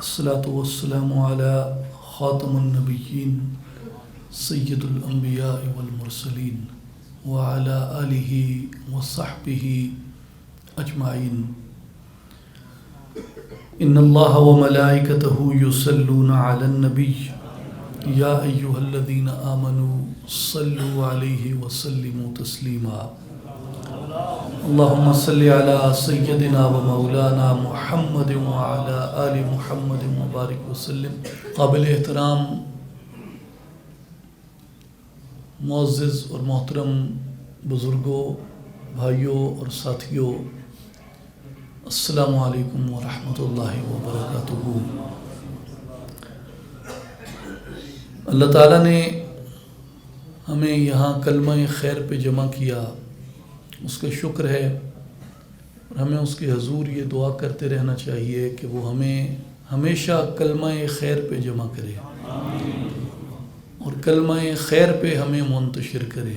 الصلاة والسلام على خاتم النبيين سيد الأنبياء والمرسلين وعلى آله وصحبه أجمعين. إن الله وملائكته يصلون على النبي يا أيها الذين آمنوا صلوا عليه وسلموا تسليما. اللهم صل على سيدنا ومولانا محمد وعلى آل محمد مبارک وسلم. قابل احترام معزز اور محترم بزرگوں، بھائیوں اور ساتھیوں، السلام علیکم ورحمۃ اللہ وبرکاتہ. اللہ تعالیٰ نے ہمیں یہاں کلمہ خیر پہ جمع کیا، اس کا شکر ہے، اور ہمیں اس کے حضور یہ دعا کرتے رہنا چاہیے کہ وہ ہمیں ہمیشہ کلمہ خیر پہ جمع کرے اور کلمہ خیر پہ ہمیں منتشر کرے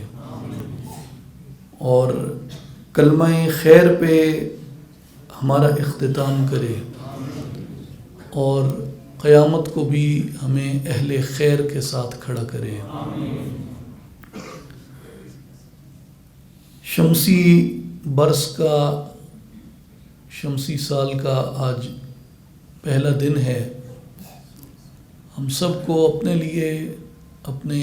اور کلمہ خیر پہ ہمارا اختتام کرے اور قیامت کو بھی ہمیں اہل خیر کے ساتھ کھڑا کرے. شمسی برس کا، شمسی سال کا آج پہلا دن ہے. ہم سب کو اپنے لیے، اپنے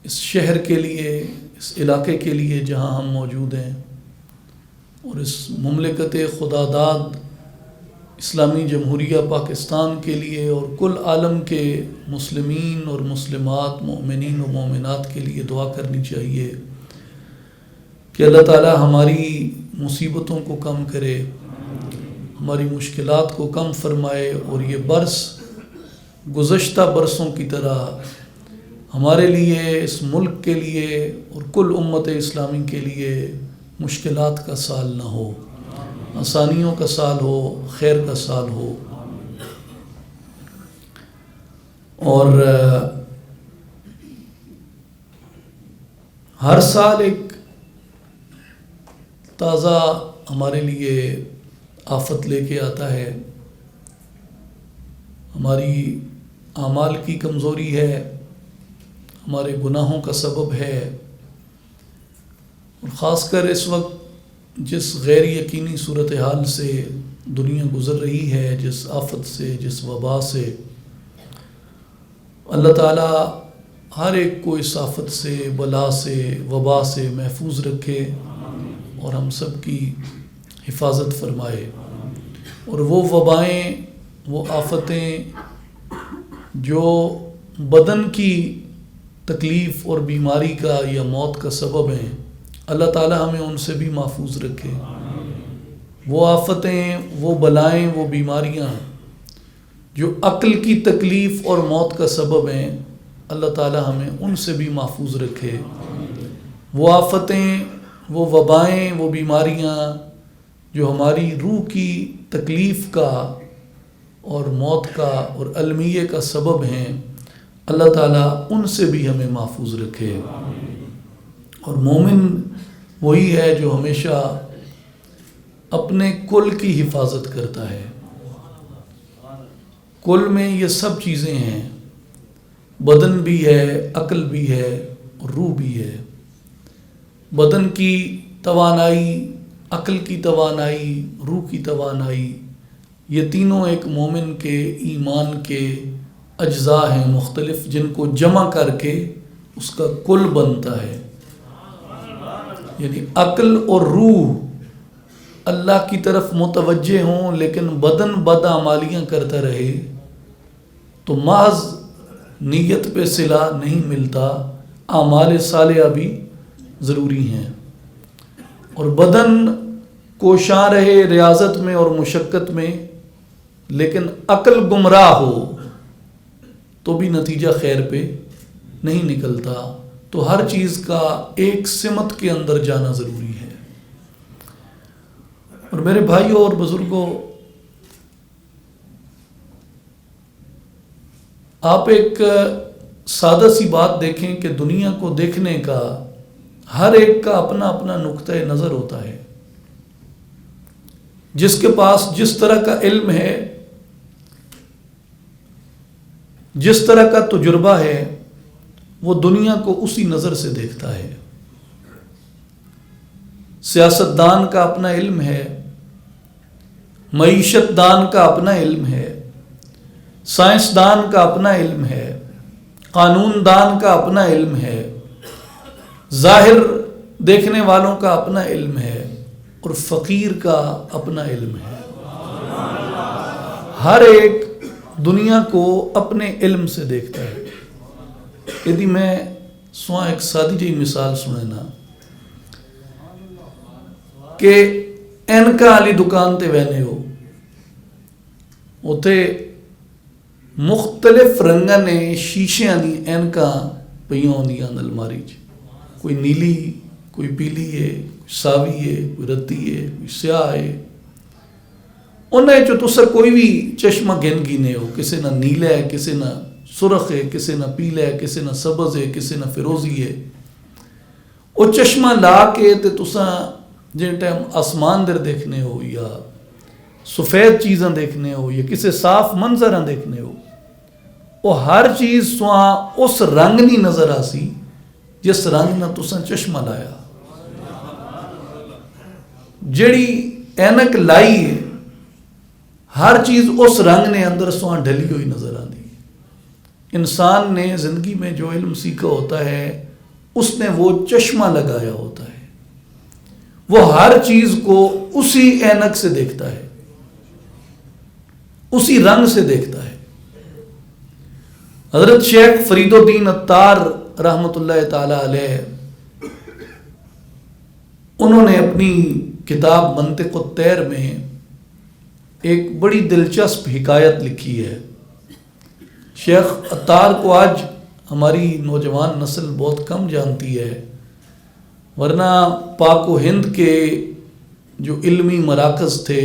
اس شہر کے لیے، اس علاقے کے لیے جہاں ہم موجود ہیں، اور اس مملکت خداداد اسلامی جمہوریہ پاکستان کے لیے اور کل عالم کے مسلمین اور مسلمات، مومنین و مومنات کے لیے دعا کرنی چاہیے کہ اللہ تعالی ہماری مصیبتوں کو کم کرے، ہماری مشکلات کو کم فرمائے، اور یہ برس گزشتہ برسوں کی طرح ہمارے لیے، اس ملک کے لیے اور کل امت اسلامی کے لیے مشکلات کا سال نہ ہو، آسانیوں کا سال ہو، خیر کا سال ہو. اور ہر سال ایک تازہ ہمارے لیے آفت لے کے آتا ہے. ہماری اعمال کی کمزوری ہے، ہمارے گناہوں کا سبب ہے، اور خاص کر اس وقت جس غیر یقینی صورتحال سے دنیا گزر رہی ہے، جس آفت سے، جس وبا سے، اللہ تعالیٰ ہر ایک کو اس آفت سے، بلا سے، وبا سے محفوظ رکھے اور ہم سب کی حفاظت فرمائے. اور وہ وبائیں، وہ آفتیں جو بدن کی تکلیف اور بیماری کا یا موت کا سبب ہیں، اللہ تعالیٰ ہمیں ان سے بھی محفوظ رکھے. وہ آفتیں، وہ بلائیں، وہ بیماریاں جو عقل کی تکلیف اور موت کا سبب ہیں، اللہ تعالیٰ ہمیں ان سے بھی محفوظ رکھے. وہ آفتیں، وہ وبائیں، وہ بیماریاں جو ہماری روح کی تکلیف کا اور موت کا اور المیے کا سبب ہیں، اللہ تعالیٰ ان سے بھی ہمیں محفوظ رکھے. اور مومن وہی ہے جو ہمیشہ اپنے کل کی حفاظت کرتا ہے. کل میں یہ سب چیزیں ہیں، بدن بھی ہے، عقل بھی ہے اور روح بھی ہے. بدن کی توانائی، عقل کی توانائی، روح کی توانائی، یہ تینوں ایک مومن کے ایمان کے اجزاء ہیں مختلف، جن کو جمع کر کے اس کا کل بنتا ہے. یعنی عقل اور روح اللہ کی طرف متوجہ ہوں لیکن بدن بدعمالیاں کرتا رہے تو محض نیت پہ صلہ نہیں ملتا، اعمال صالحہ بھی ضروری ہیں. اور بدن کوشاں رہے ریاضت میں اور مشقت میں، لیکن عقل گمراہ ہو تو بھی نتیجہ خیر پہ نہیں نکلتا. تو ہر چیز کا ایک سمت کے اندر جانا ضروری ہے. اور میرے بھائیوں اور بزرگوں، آپ ایک سادہ سی بات دیکھیں کہ دنیا کو دیکھنے کا ہر ایک کا اپنا اپنا نقطۂ نظر ہوتا ہے. جس کے پاس جس طرح کا علم ہے، جس طرح کا تجربہ ہے، وہ دنیا کو اسی نظر سے دیکھتا ہے۔ سیاست دان کا اپنا علم ہے، معیشت دان کا اپنا علم ہے، سائنسدان کا اپنا علم ہے، قانون دان کا اپنا علم ہے، ظاہر دیکھنے والوں کا اپنا علم ہے، اور فقیر کا اپنا علم ہے۔ ہر ایک دنیا کو اپنے علم سے دیکھتا ہے۔ یدی میں سواں ایک سادی جی مثال سننا کہ اینکا والی دکان تے وینے ہو، اتنے مختلف رنگاں نے شیشے دی اینکاں پئیاں ہوندیاں الماری چ، کوئی نیلی، کوئی پیلی ہے، کوئی ساوی ہے، کوئی رتی ہے، کوئی سیاہ ہے۔ انہیں جو تسا کوئی بھی چشمہ گن گینے ہو، کسی نہ نیلا ہے، کسی نہ سرخ ہے، کسی نہ پیلا ہے، کسی نہ سبز ہے، کسی نہ فیروزی ہے۔ وہ چشمہ لا کے تے تسا جن ٹائم آسمان در دیکھنے ہو، یا سفید چیزاں دیکھنے ہو، یا کسی صاف منظراں دیکھنے ہو، وہ ہر چیز سواں اس رنگ نہیں نظر آسی جس رنگ نہ تسا چشمہ لایا۔ جڑی اینک لائی ہے، ہر چیز اس رنگ نے اندر سواں ڈھلی ہوئی نظر آتی ہے۔ انسان نے زندگی میں جو علم سیکھا ہوتا ہے، اس نے وہ چشمہ لگایا ہوتا ہے، وہ ہر چیز کو اسی اینک سے دیکھتا ہے، اسی رنگ سے دیکھتا ہے۔ حضرت شیخ فرید الدین عطار رحمۃ اللہ تعالی علیہ، انہوں نے اپنی کتاب منطق الطیر میں ایک بڑی دلچسپ حکایت لکھی ہے۔ شیخ عطار کو آج ہماری نوجوان نسل بہت کم جانتی ہے، ورنہ پاک و ہند کے جو علمی مراکز تھے،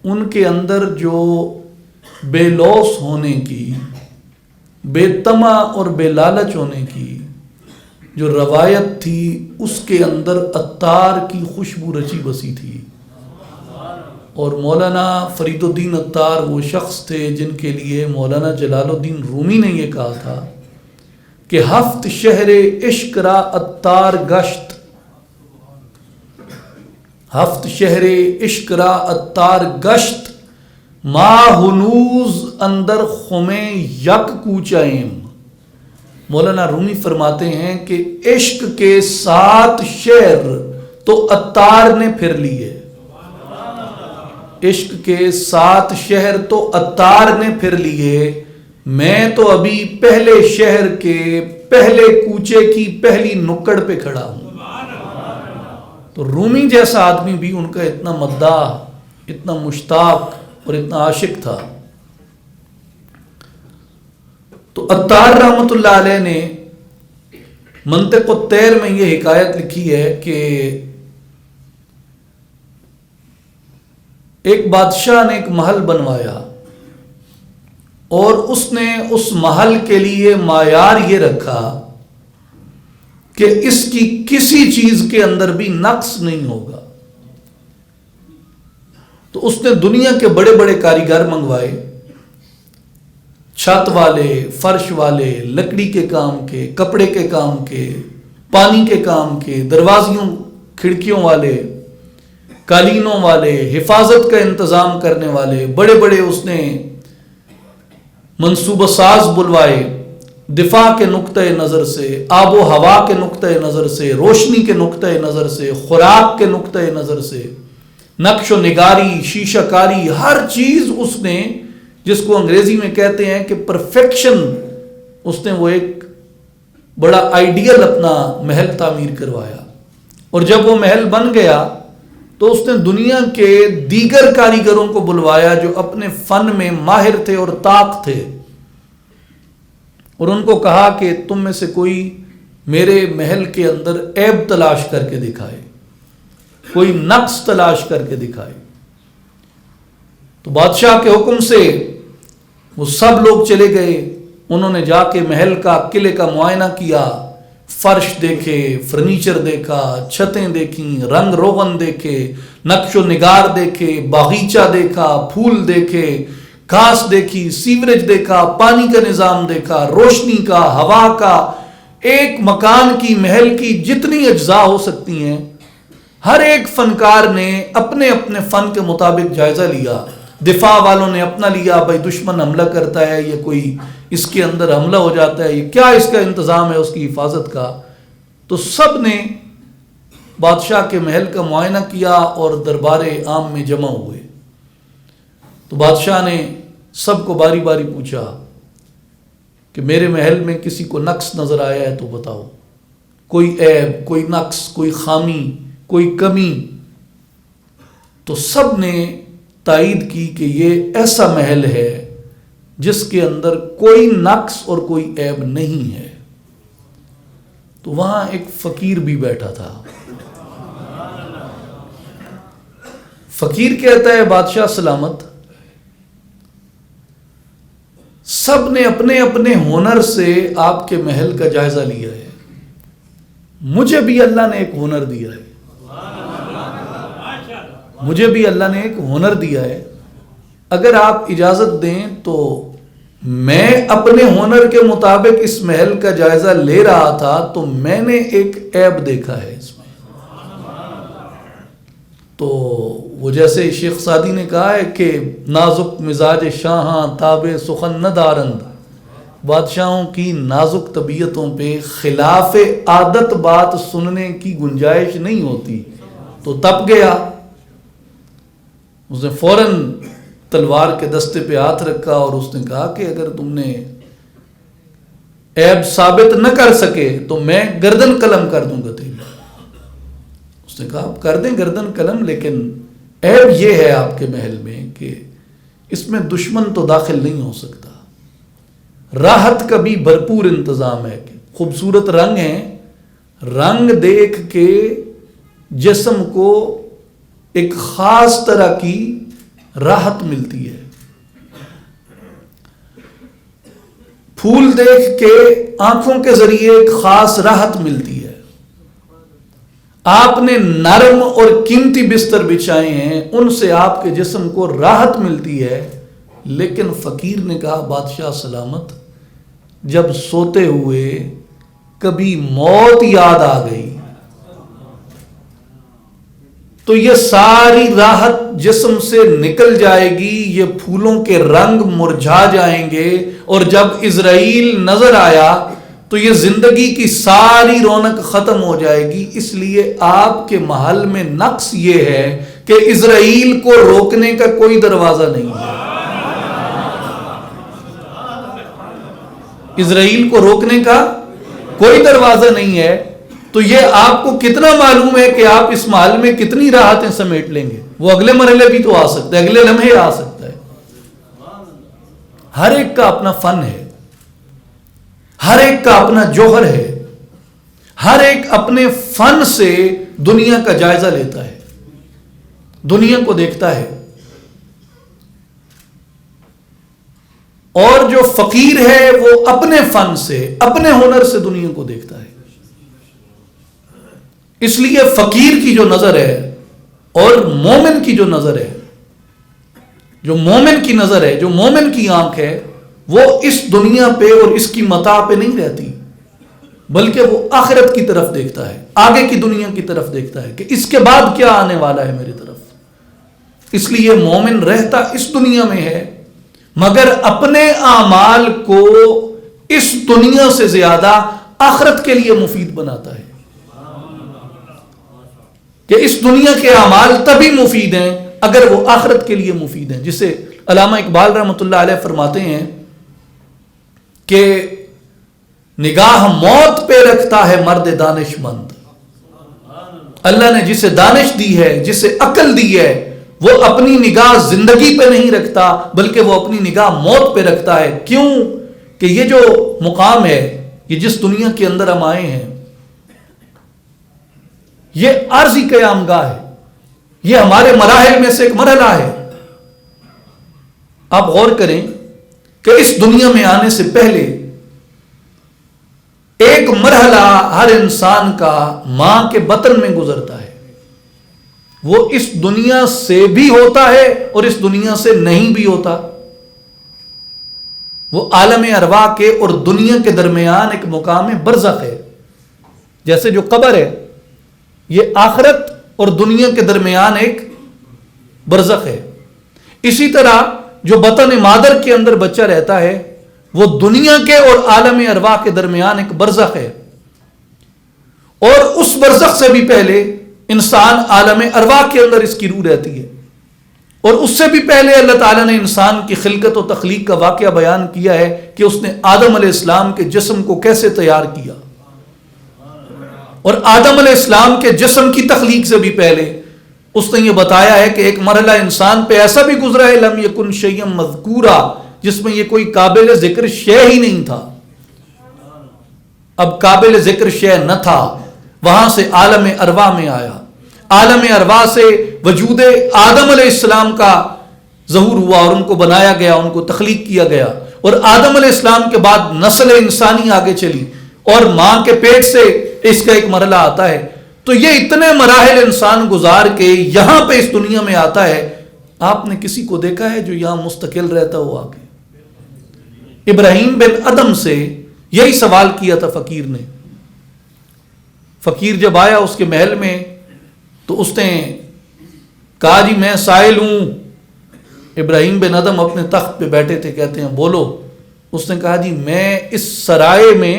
ان کے اندر جو بے لوث ہونے کی، بے طمع اور بے لالچ ہونے کی جو روایت تھی، اس کے اندر عطار کی خوشبو رچی بسی تھی۔ اور مولانا فرید الدین عطار وہ شخص تھے جن کے لیے مولانا جلال الدین رومی نے یہ کہا تھا کہ ہفت شہر عشق را عطار گشت، ہفت شہر عشق را عطار گشت، ما ہنوز اندر خمیں یک کوچائم۔ مولانا رومی فرماتے ہیں کہ عشق کے 7 شہر تو عطار نے پھر لیے، عشق کے 7 شہر تو عطار نے پھر لیے، میں تو ابھی پہلے شہر کے پہلے کوچے کی پہلی نکڑ پہ کھڑا ہوں۔ تو رومی جیسا آدمی بھی ان کا اتنا مداح، اتنا مشتاق اور اتنا عاشق تھا۔ تو عطار رحمۃ اللہ علیہ نے منطق الطیر میں یہ حکایت لکھی ہے کہ ایک بادشاہ نے ایک محل بنوایا، اور اس نے اس محل کے لیے معیار یہ رکھا کہ اس کی کسی چیز کے اندر بھی نقص نہیں ہوگا۔ تو اس نے دنیا کے بڑے بڑے کاریگر منگوائے، چھت والے، فرش والے، لکڑی کے کام کے، کپڑے کے کام کے، پانی کے کام کے، دروازیوں کھڑکیوں والے، قالینوں والے، حفاظت کا انتظام کرنے والے، بڑے بڑے اس نے منصوبہ ساز بلوائے، دفاع کے نقطۂ نظر سے، آب و ہوا کے نقطۂ نظر سے، روشنی کے نقطۂ نظر سے، خوراک کے نقطۂ نظر سے، نقش و نگاری، شیشہ کاری، ہر چیز اس نے، جس کو انگریزی میں کہتے ہیں کہ پرفیکشن، اس نے وہ ایک بڑا آئیڈیل اپنا محل تعمیر کروایا۔ اور جب وہ محل بن گیا تو اس نے دنیا کے دیگر کاریگروں کو بلوایا جو اپنے فن میں ماہر تھے اور طاق تھے، اور ان کو کہا کہ تم میں سے کوئی میرے محل کے اندر عیب تلاش کر کے دکھائے، کوئی نقص تلاش کر کے دکھائے۔ تو بادشاہ کے حکم سے وہ سب لوگ چلے گئے، انہوں نے جا کے محل کا، قلعے کا معائنہ کیا، فرش دیکھے، فرنیچر دیکھا، چھتیں دیکھیں، رنگ روغن دیکھے، نقش و نگار دیکھے، باغیچہ دیکھا، پھول دیکھے، گھاس دیکھی، سیوریج دیکھا، پانی کا نظام دیکھا، روشنی کا، ہوا کا، ایک مکان کی، محل کی جتنی اجزاء ہو سکتی ہیں، ہر ایک فنکار نے اپنے اپنے فن کے مطابق جائزہ لیا. دفاع والوں نے اپنا لیا، بھائی دشمن حملہ کرتا ہے یا کوئی اس کے اندر حملہ ہو جاتا ہے، یہ کیا اس کا انتظام ہے اس کی حفاظت کا. تو سب نے بادشاہ کے محل کا معائنہ کیا اور دربار عام میں جمع ہوئے. تو بادشاہ نے سب کو باری باری پوچھا کہ میرے محل میں کسی کو نقص نظر آیا ہے تو بتاؤ، کوئی عیب، کوئی نقص، کوئی خامی، کوئی کمی. تو سب نے تائید کی کہ یہ ایسا محل ہے جس کے اندر کوئی نقص اور کوئی عیب نہیں ہے. تو وہاں ایک فقیر بھی بیٹھا تھا. فقیر کہتا ہے بادشاہ سلامت، سب نے اپنے اپنے ہنر سے آپ کے محل کا جائزہ لیا ہے، مجھے بھی اللہ نے ایک ہنر دیا ہے، مجھے بھی اللہ نے ایک ہنر دیا ہے. اگر آپ اجازت دیں تو میں اپنے ہنر کے مطابق اس محل کا جائزہ لے رہا تھا تو میں نے ایک عیب دیکھا ہے اس میں. تو وہ جیسے شیخ سعدی نے کہا ہے کہ نازک مزاج شاہاں تاب سخن نہ دارند، بادشاہوں کی نازک طبیعتوں پہ خلاف عادت بات سننے کی گنجائش نہیں ہوتی. تو تپ گیا، اس نے فوراً تلوار کے دستے پہ ہاتھ رکھا اور اس نے کہا کہ اگر تم نے عیب ثابت نہ کر سکے تو میں گردن قلم کر دوں گا تیری. اس نے کہا آپ کر دیں گردن قلم، لیکن عیب یہ ہے آپ کے محل میں کہ اس میں دشمن تو داخل نہیں ہو سکتا. راحت کا بھی بھرپور انتظام ہے کہ خوبصورت رنگ ہیں، رنگ دیکھ کے جسم کو ایک خاص طرح کی راحت ملتی ہے. پھول دیکھ کے آنکھوں کے ذریعے ایک خاص راحت ملتی ہے. آپ نے نرم اور قیمتی بستر بچھائے ہیں، ان سے آپ کے جسم کو راحت ملتی ہے. لیکن فقیر نے کہا بادشاہ سلامت، جب سوتے ہوئے کبھی موت یاد آ گئی تو یہ ساری راحت جسم سے نکل جائے گی، یہ پھولوں کے رنگ مرجھا جائیں گے، اور جب اسرائیل نظر آیا تو یہ زندگی کی ساری رونق ختم ہو جائے گی. اس لیے آپ کے محل میں نقص یہ ہے کہ اسرائیل کو روکنے کا کوئی دروازہ نہیں ہے. اسرائیل کو روکنے کا کوئی دروازہ نہیں ہے. تو یہ آپ کو کتنا معلوم ہے کہ آپ اس محل میں کتنی راحتیں سمیٹ لیں گے. وہ اگلے مرحلے بھی تو آ سکتا ہے، اگلے لمحے آ سکتا ہے. ہر ایک کا اپنا فن ہے، ہر ایک کا اپنا جوہر ہے، ہر ایک اپنے فن سے دنیا کا جائزہ لیتا ہے، دنیا کو دیکھتا ہے. اور جو فقیر ہے وہ اپنے فن سے، اپنے ہنر سے دنیا کو دیکھتا ہے. اس لیے فقیر کی جو نظر ہے اور مومن کی جو نظر ہے، جو مومن کی نظر ہے، جو مومن کی آنکھ ہے، وہ اس دنیا پہ اور اس کی متاع پہ نہیں رہتی، بلکہ وہ آخرت کی طرف دیکھتا ہے، آگے کی دنیا کی طرف دیکھتا ہے کہ اس کے بعد کیا آنے والا ہے میری طرف. اس لیے مومن رہتا اس دنیا میں ہے، مگر اپنے اعمال کو اس دنیا سے زیادہ آخرت کے لیے مفید بناتا ہے. کہ اس دنیا کے اعمال تبھی مفید ہیں اگر وہ آخرت کے لیے مفید ہیں. جسے علامہ اقبال رحمۃ اللہ علیہ فرماتے ہیں کہ نگاہ موت پہ رکھتا ہے مرد دانش مند. اللہ نے جسے دانش دی ہے، جسے عقل دی ہے، وہ اپنی نگاہ زندگی پہ نہیں رکھتا بلکہ وہ اپنی نگاہ موت پہ رکھتا ہے. کیوں؟ کہ یہ جو مقام ہے، یہ جس دنیا کے اندر ہم آئے ہیں، یہ عارضی قیام گاہ ہے، یہ ہمارے مراحل میں سے ایک مرحلہ ہے. آپ غور کریں کہ اس دنیا میں آنے سے پہلے ایک مرحلہ ہر انسان کا ماں کے بطن میں گزرتا ہے، وہ اس دنیا سے بھی ہوتا ہے اور اس دنیا سے نہیں بھی ہوتا. وہ عالم ارواح کے اور دنیا کے درمیان ایک مقام برزخ ہے. جیسے جو قبر ہے یہ آخرت اور دنیا کے درمیان ایک برزخ ہے، اسی طرح جو بطن مادر کے اندر بچہ رہتا ہے وہ دنیا کے اور عالم ارواح کے درمیان ایک برزخ ہے. اور اس برزخ سے بھی پہلے انسان عالم ارواح کے اندر اس کی روح رہتی ہے. اور اس سے بھی پہلے اللہ تعالیٰ نے انسان کی خلقت و تخلیق کا واقعہ بیان کیا ہے کہ اس نے آدم علیہ السلام کے جسم کو کیسے تیار کیا. اور آدم علیہ السلام کے جسم کی تخلیق سے بھی پہلے اس نے یہ بتایا ہے کہ ایک مرحلہ انسان پہ ایسا بھی گزرا ہے لم یکن شیئا مذکورا، جس میں یہ کوئی قابل ذکر شے ہی نہیں تھا. اب قابل ذکر شے نہ تھا، وہاں سے عالم ارواح میں آیا. عالم ارواح سے وجود آدم علیہ السلام کا ظہور ہوا اور ان کو بنایا گیا، ان کو تخلیق کیا گیا. اور آدم علیہ السلام کے بعد نسل انسانی آگے چلی اور ماں کے پیٹ سے اس کا ایک مرحلہ آتا ہے. تو یہ اتنے مراحل انسان گزار کے یہاں پہ اس دنیا میں آتا ہے. آپ نے کسی کو دیکھا ہے جو یہاں مستقل رہتا ہو آگے؟ ابراہیم بن ادم سے یہی سوال کیا تھا فقیر نے. فقیر جب آیا اس کے محل میں تو اس نے کہا جی میں سائل ہوں. ابراہیم بن ادم اپنے تخت پہ بیٹھے تھے، کہتے ہیں بولو. اس نے کہا جی میں اس سرائے میں،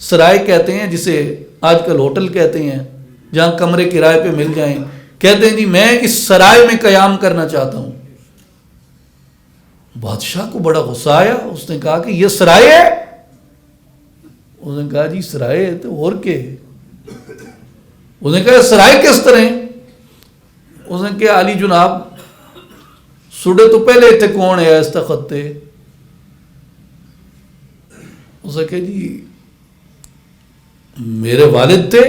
سرائے کہتے ہیں جسے آج کل ہوٹل کہتے ہیں جہاں کمرے کرائے پہ مل جائیں، کہتے ہیں جی میں اس سرائے میں قیام کرنا چاہتا ہوں. بادشاہ کو بڑا غصہ آیا. اس نے کہا کہ یہ سرائے ہے؟ اس نے کہا جی سرائے ہے تو اور کیا ہے؟ اس نے کہا سرائے کس طرح ہیں؟ اس نے کہا علی جناب سڈے تو پہلے اتنے کون ہے اس تخت تے؟ اس نے کہا جی میرے والد تھے.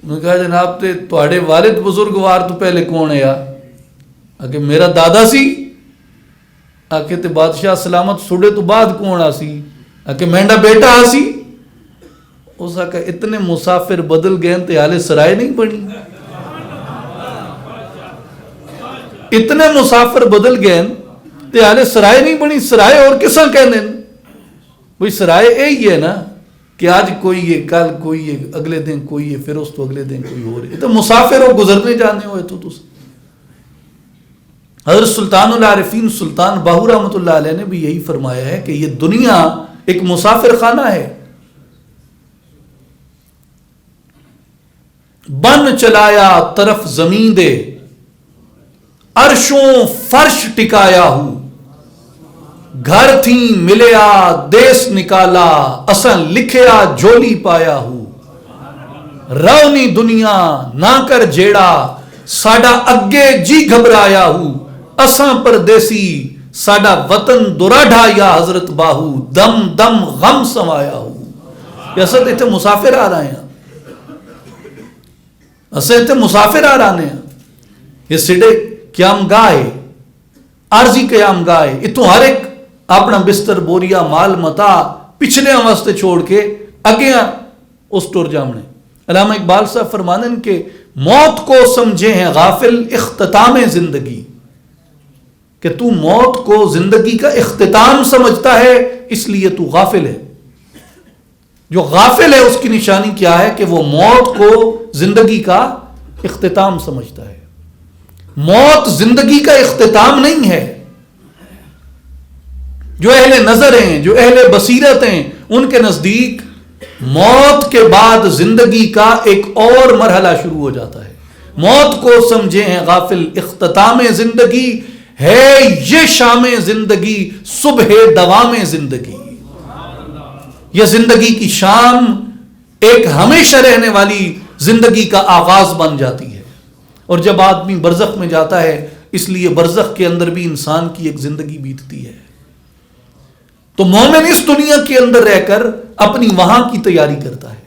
انہوں نے کہا جناب تے تواڈے والد بزرگوار تو پہلے کون ہے؟ آگے میرا دادا سی. آگے تے بادشاہ سلامت سڈے تو بعد کون آ سی؟ آگے مینڈا بیٹا آ سی. اس نے کہا اتنے مسافر بدل گئے تے حالے سرائے نہیں بنی. اتنے مسافر بدل گئے تے حالے سرائے نہیں بنی. سرائے اور کساں کہنے بھئی سرائے یہی ہے نا کہ آج کوئی ہے، کل کوئی ہے، اگلے دن کوئی ہے، پھر اس تو اگلے دن کوئی اور ہے. تو مسافر ہو، گزرنے جانے ہوئے تو حضرت سلطان العارفین سلطان باہو رحمۃ اللہ علیہ نے بھی یہی فرمایا ہے کہ یہ دنیا ایک مسافر خانہ ہے. بن چلایا طرف زمین دے، عرشوں فرش ٹکایا ہوں. گھر تھی ملیا دیس نکالا، اساں لکھیا جھولی پایا ہوں. رونی دنیا نہ کر جیڑا، ساڈا اگے جی گھبرایا ہوں. اساں پردیسی ساڈا وطن دراڈھا یا حضرت باہو، دم دم غم سمایا ہوں. اصل اتنے مسافر آ رہے ہیں، اصل اتنے مسافر آ رہے ہیں. یہ سڈے قیام گاہ ہے، عارضی قیام گاہ ہے. اتوں ہر ایک اپنا بستر بوریا مال متا پچھلے واسطے چھوڑ کے اگے اس ٹر جامنے. علامہ اقبال صاحب فرمانے کہ موت کو سمجھے ہیں غافل اختتام زندگی، کہ تو موت کو زندگی کا اختتام سمجھتا ہے اس لیے تو غافل ہے. جو غافل ہے اس کی نشانی کیا ہے کہ وہ موت کو زندگی کا اختتام سمجھتا ہے. موت زندگی کا اختتام نہیں ہے. جو اہل نظر ہیں، جو اہل بصیرت ہیں، ان کے نزدیک موت کے بعد زندگی کا ایک اور مرحلہ شروع ہو جاتا ہے. موت کو سمجھے ہیں غافل اختتام زندگی ہے یہ شام زندگی صبح دوام زندگی. یہ زندگی کی شام ایک ہمیشہ رہنے والی زندگی کا آغاز بن جاتی ہے. اور جب آدمی برزخ میں جاتا ہے اس لیے برزخ کے اندر بھی انسان کی ایک زندگی بیتتی ہے. تو مومن اس دنیا کے اندر رہ کر اپنی وہاں کی تیاری کرتا ہے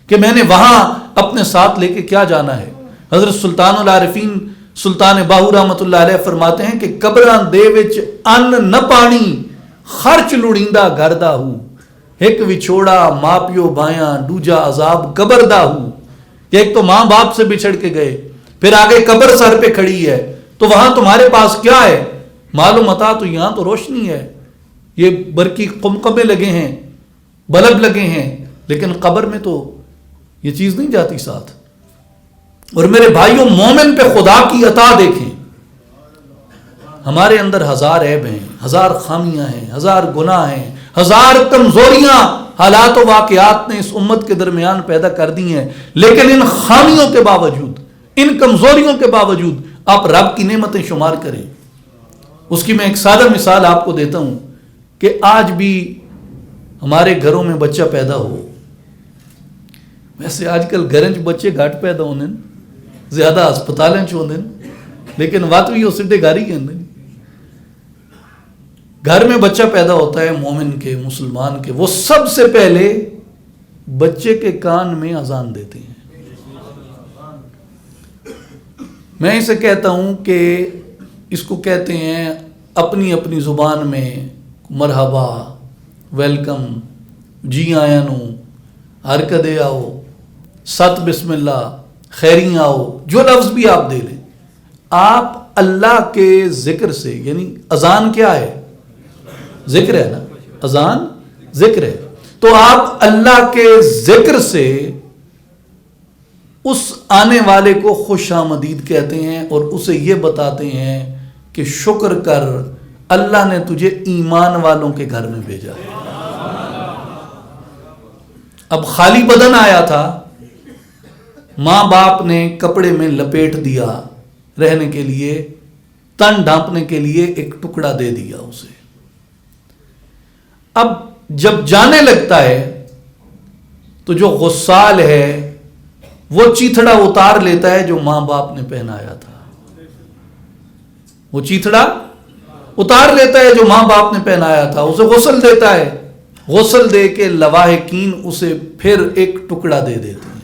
کہ میں نے وہاں اپنے ساتھ لے کے کیا جانا ہے. حضرت سلطان العارفین سلطان باہو رحمۃ اللہ علیہ فرماتے ہیں کہ قبراں دے وچ ان نہ پانی خرچ لڑیندا گھر دا ہو. ایک وچھوڑا ماں پیو بھائیاں دوجا عذاب قبر دا ہو، کہ ایک تو ماں باپ سے بچھڑ کے گئے، پھر آگے قبر سر پہ کھڑی ہے، تو وہاں تمہارے پاس کیا ہے؟ مال و متاع تو یہاں تو روشنی ہے، یہ برقی قمقمے لگے ہیں، بلب لگے ہیں، لیکن قبر میں تو یہ چیز نہیں جاتی ساتھ۔ اور میرے بھائیوں، مومن پہ خدا کی عطا دیکھیں، ہمارے اندر ہزار عیب ہیں، ہزار خامیاں ہیں، ہزار گناہ ہیں، ہزار کمزوریاں حالات و واقعات نے اس امت کے درمیان پیدا کر دی ہیں، لیکن ان خامیوں کے باوجود، ان کمزوریوں کے باوجود آپ رب کی نعمتیں شمار کریں۔ اس کی میں ایک سادہ مثال آپ کو دیتا ہوں کہ آج بھی ہمارے گھروں میں بچہ پیدا ہو، ویسے آج کل گھریں بچے گھٹ پیدا ہونے زیادہ ہسپتالیں ہونے، لیکن وقت بھی اس گھر ہی ہیں۔ گھر میں بچہ پیدا ہوتا ہے مومن کے، مسلمان کے، وہ سب سے پہلے بچے کے کان میں اذان دیتے ہیں۔ میں اسے کہتا ہوں کہ اس کو کہتے ہیں اپنی اپنی زبان میں مرحبا، ویلکم، جی آیا نو، ہرکدے آؤ، ست بسم اللہ، خیریاں آؤ، جو لفظ بھی آپ دے لیں، آپ اللہ کے ذکر سے، یعنی اذان کیا ہے؟ ذکر ہے نا، اذان ذکر ہے، تو آپ اللہ کے ذکر سے اس آنے والے کو خوش آمدید کہتے ہیں اور اسے یہ بتاتے ہیں کہ شکر کر، اللہ نے تجھے ایمان والوں کے گھر میں بھیجا ہے۔ اب خالی بدن آیا تھا، ماں باپ نے کپڑے میں لپیٹ دیا، رہنے کے لیے، تن ڈھانپنے کے لیے ایک ٹکڑا دے دیا اسے۔ اب جب جانے لگتا ہے تو جو غسال ہے وہ چیتھڑا اتار لیتا ہے جو ماں باپ نے پہنایا تھا، وہ چیتھڑا اتار لیتا ہے جو ماں باپ نے پہنایا تھا، اسے غسل دیتا ہے، غسل دے کے لواحقین اسے پھر ایک ٹکڑا دے دیتے ہیں۔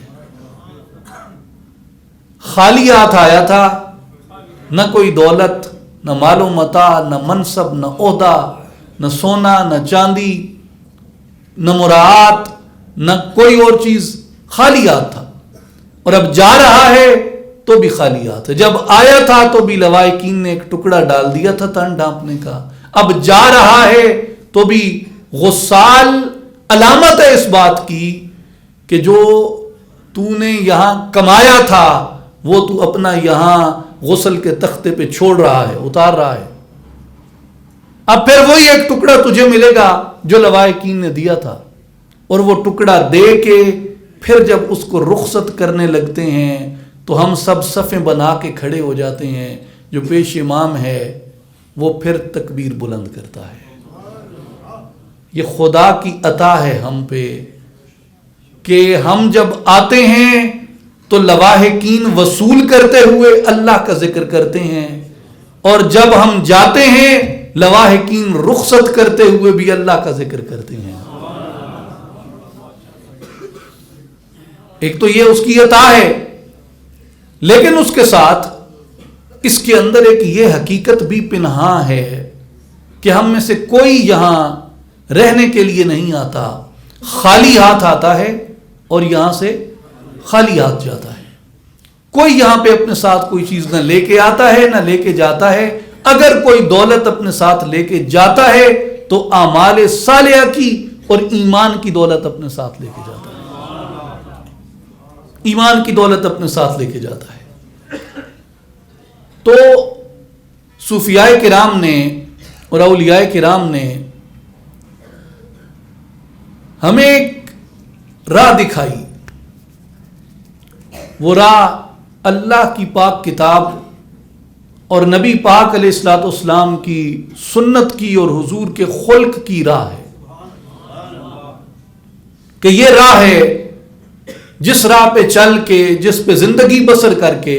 خالی ہاتھ آیا تھا، نہ کوئی دولت، نہ مال و متاع، نہ منصب، نہ عہدہ، نہ سونا، نہ چاندی، نہ مراعات، نہ کوئی اور چیز، خالی ہاتھ تھا۔ اور اب جا رہا ہے تو بھی خالی ہاتھ ہے، جب آیا تھا تو بھی لواحقین نے ایک ٹکڑا ڈال دیا تھا تن ڈھانپنے کا، اب جا رہا ہے تو بھی غسال علامت ہے اس بات کی کہ جو تو نے یہاں کمایا تھا وہ تو اپنا یہاں غسل کے تختے پہ چھوڑ رہا ہے، اتار رہا ہے۔ اب پھر وہی ایک ٹکڑا تجھے ملے گا جو لواحقین نے دیا تھا، اور وہ ٹکڑا دے کے پھر جب اس کو رخصت کرنے لگتے ہیں تو ہم سب صفیں بنا کے کھڑے ہو جاتے ہیں، جو پیش امام ہے وہ پھر تکبیر بلند کرتا ہے۔ یہ خدا کی عطا ہے ہم پہ کہ ہم جب آتے ہیں تو لواحقین وصول کرتے ہوئے اللہ کا ذکر کرتے ہیں، اور جب ہم جاتے ہیں لواحقین رخصت کرتے ہوئے بھی اللہ کا ذکر کرتے ہیں۔ ایک تو یہ اس کی عطا ہے، لیکن اس کے ساتھ اس کے اندر ایک یہ حقیقت بھی پنہاں ہے کہ ہم میں سے کوئی یہاں رہنے کے لیے نہیں آتا، خالی ہاتھ آتا ہے اور یہاں سے خالی ہاتھ جاتا ہے۔ کوئی یہاں پہ اپنے ساتھ کوئی چیز نہ لے کے آتا ہے نہ لے کے جاتا ہے۔ اگر کوئی دولت اپنے ساتھ لے کے جاتا ہے تو اعمال صالحہ کی اور ایمان کی دولت اپنے ساتھ لے کے جاتا ہے، ایمان کی دولت اپنے ساتھ لے کے جاتا ہے۔ تو صوفیاء کرام نے اور اولیاء کرام نے ہمیں ایک راہ دکھائی، وہ راہ اللہ کی پاک کتاب اور نبی پاک علیہ الصلوۃ والسلام کی سنت کی اور حضور کے خلق کی راہ ہے، کہ یہ راہ ہے جس راہ پہ چل کے، جس پہ زندگی بسر کر کے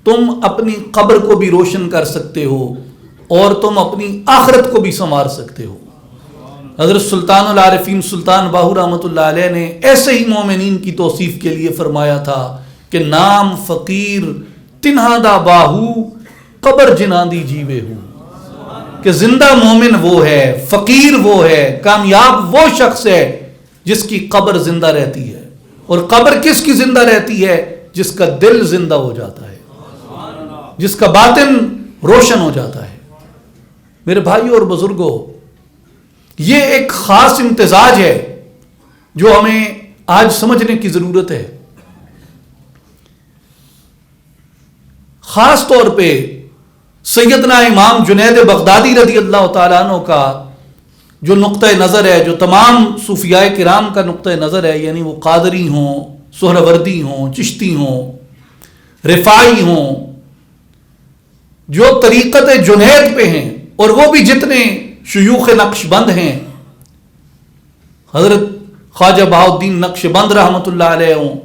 تم اپنی قبر کو بھی روشن کر سکتے ہو اور تم اپنی آخرت کو بھی سنوار سکتے ہو۔ حضرت سلطان العارفین سلطان باہو رحمۃ اللہ علیہ نے ایسے ہی مومنین کی توصیف کے لیے فرمایا تھا کہ نام فقیر تنہا دا باہو قبر جناں دی جیوے ہو۔ کہ زندہ مومن وہ ہے، فقیر وہ ہے، کامیاب وہ شخص ہے جس کی قبر زندہ رہتی ہے. اور قبر کس کی زندہ رہتی ہے؟ جس کا دل زندہ ہو جاتا ہے، جس کا باطن روشن ہو جاتا ہے. میرے بھائیوں اور بزرگوں، یہ ایک خاص امتزاج ہے جو ہمیں آج سمجھنے کی ضرورت ہے. خاص طور پہ سیدنا امام جنید بغدادی رضی اللہ تعالیٰ عنہ کا جو نقطۂ نظر ہے، جو تمام صوفیاء کرام کا نقطۂ نظر ہے، یعنی وہ قادری ہوں، سہروردی ہوں، چشتی ہوں، رفاعی ہوں، جو طریقت جنید پہ ہیں، اور وہ بھی جتنے شیوخ نقش بند ہیں، حضرت خواجہ بہاؤالدین نقش بند رحمۃ اللہ علیہ ہوں،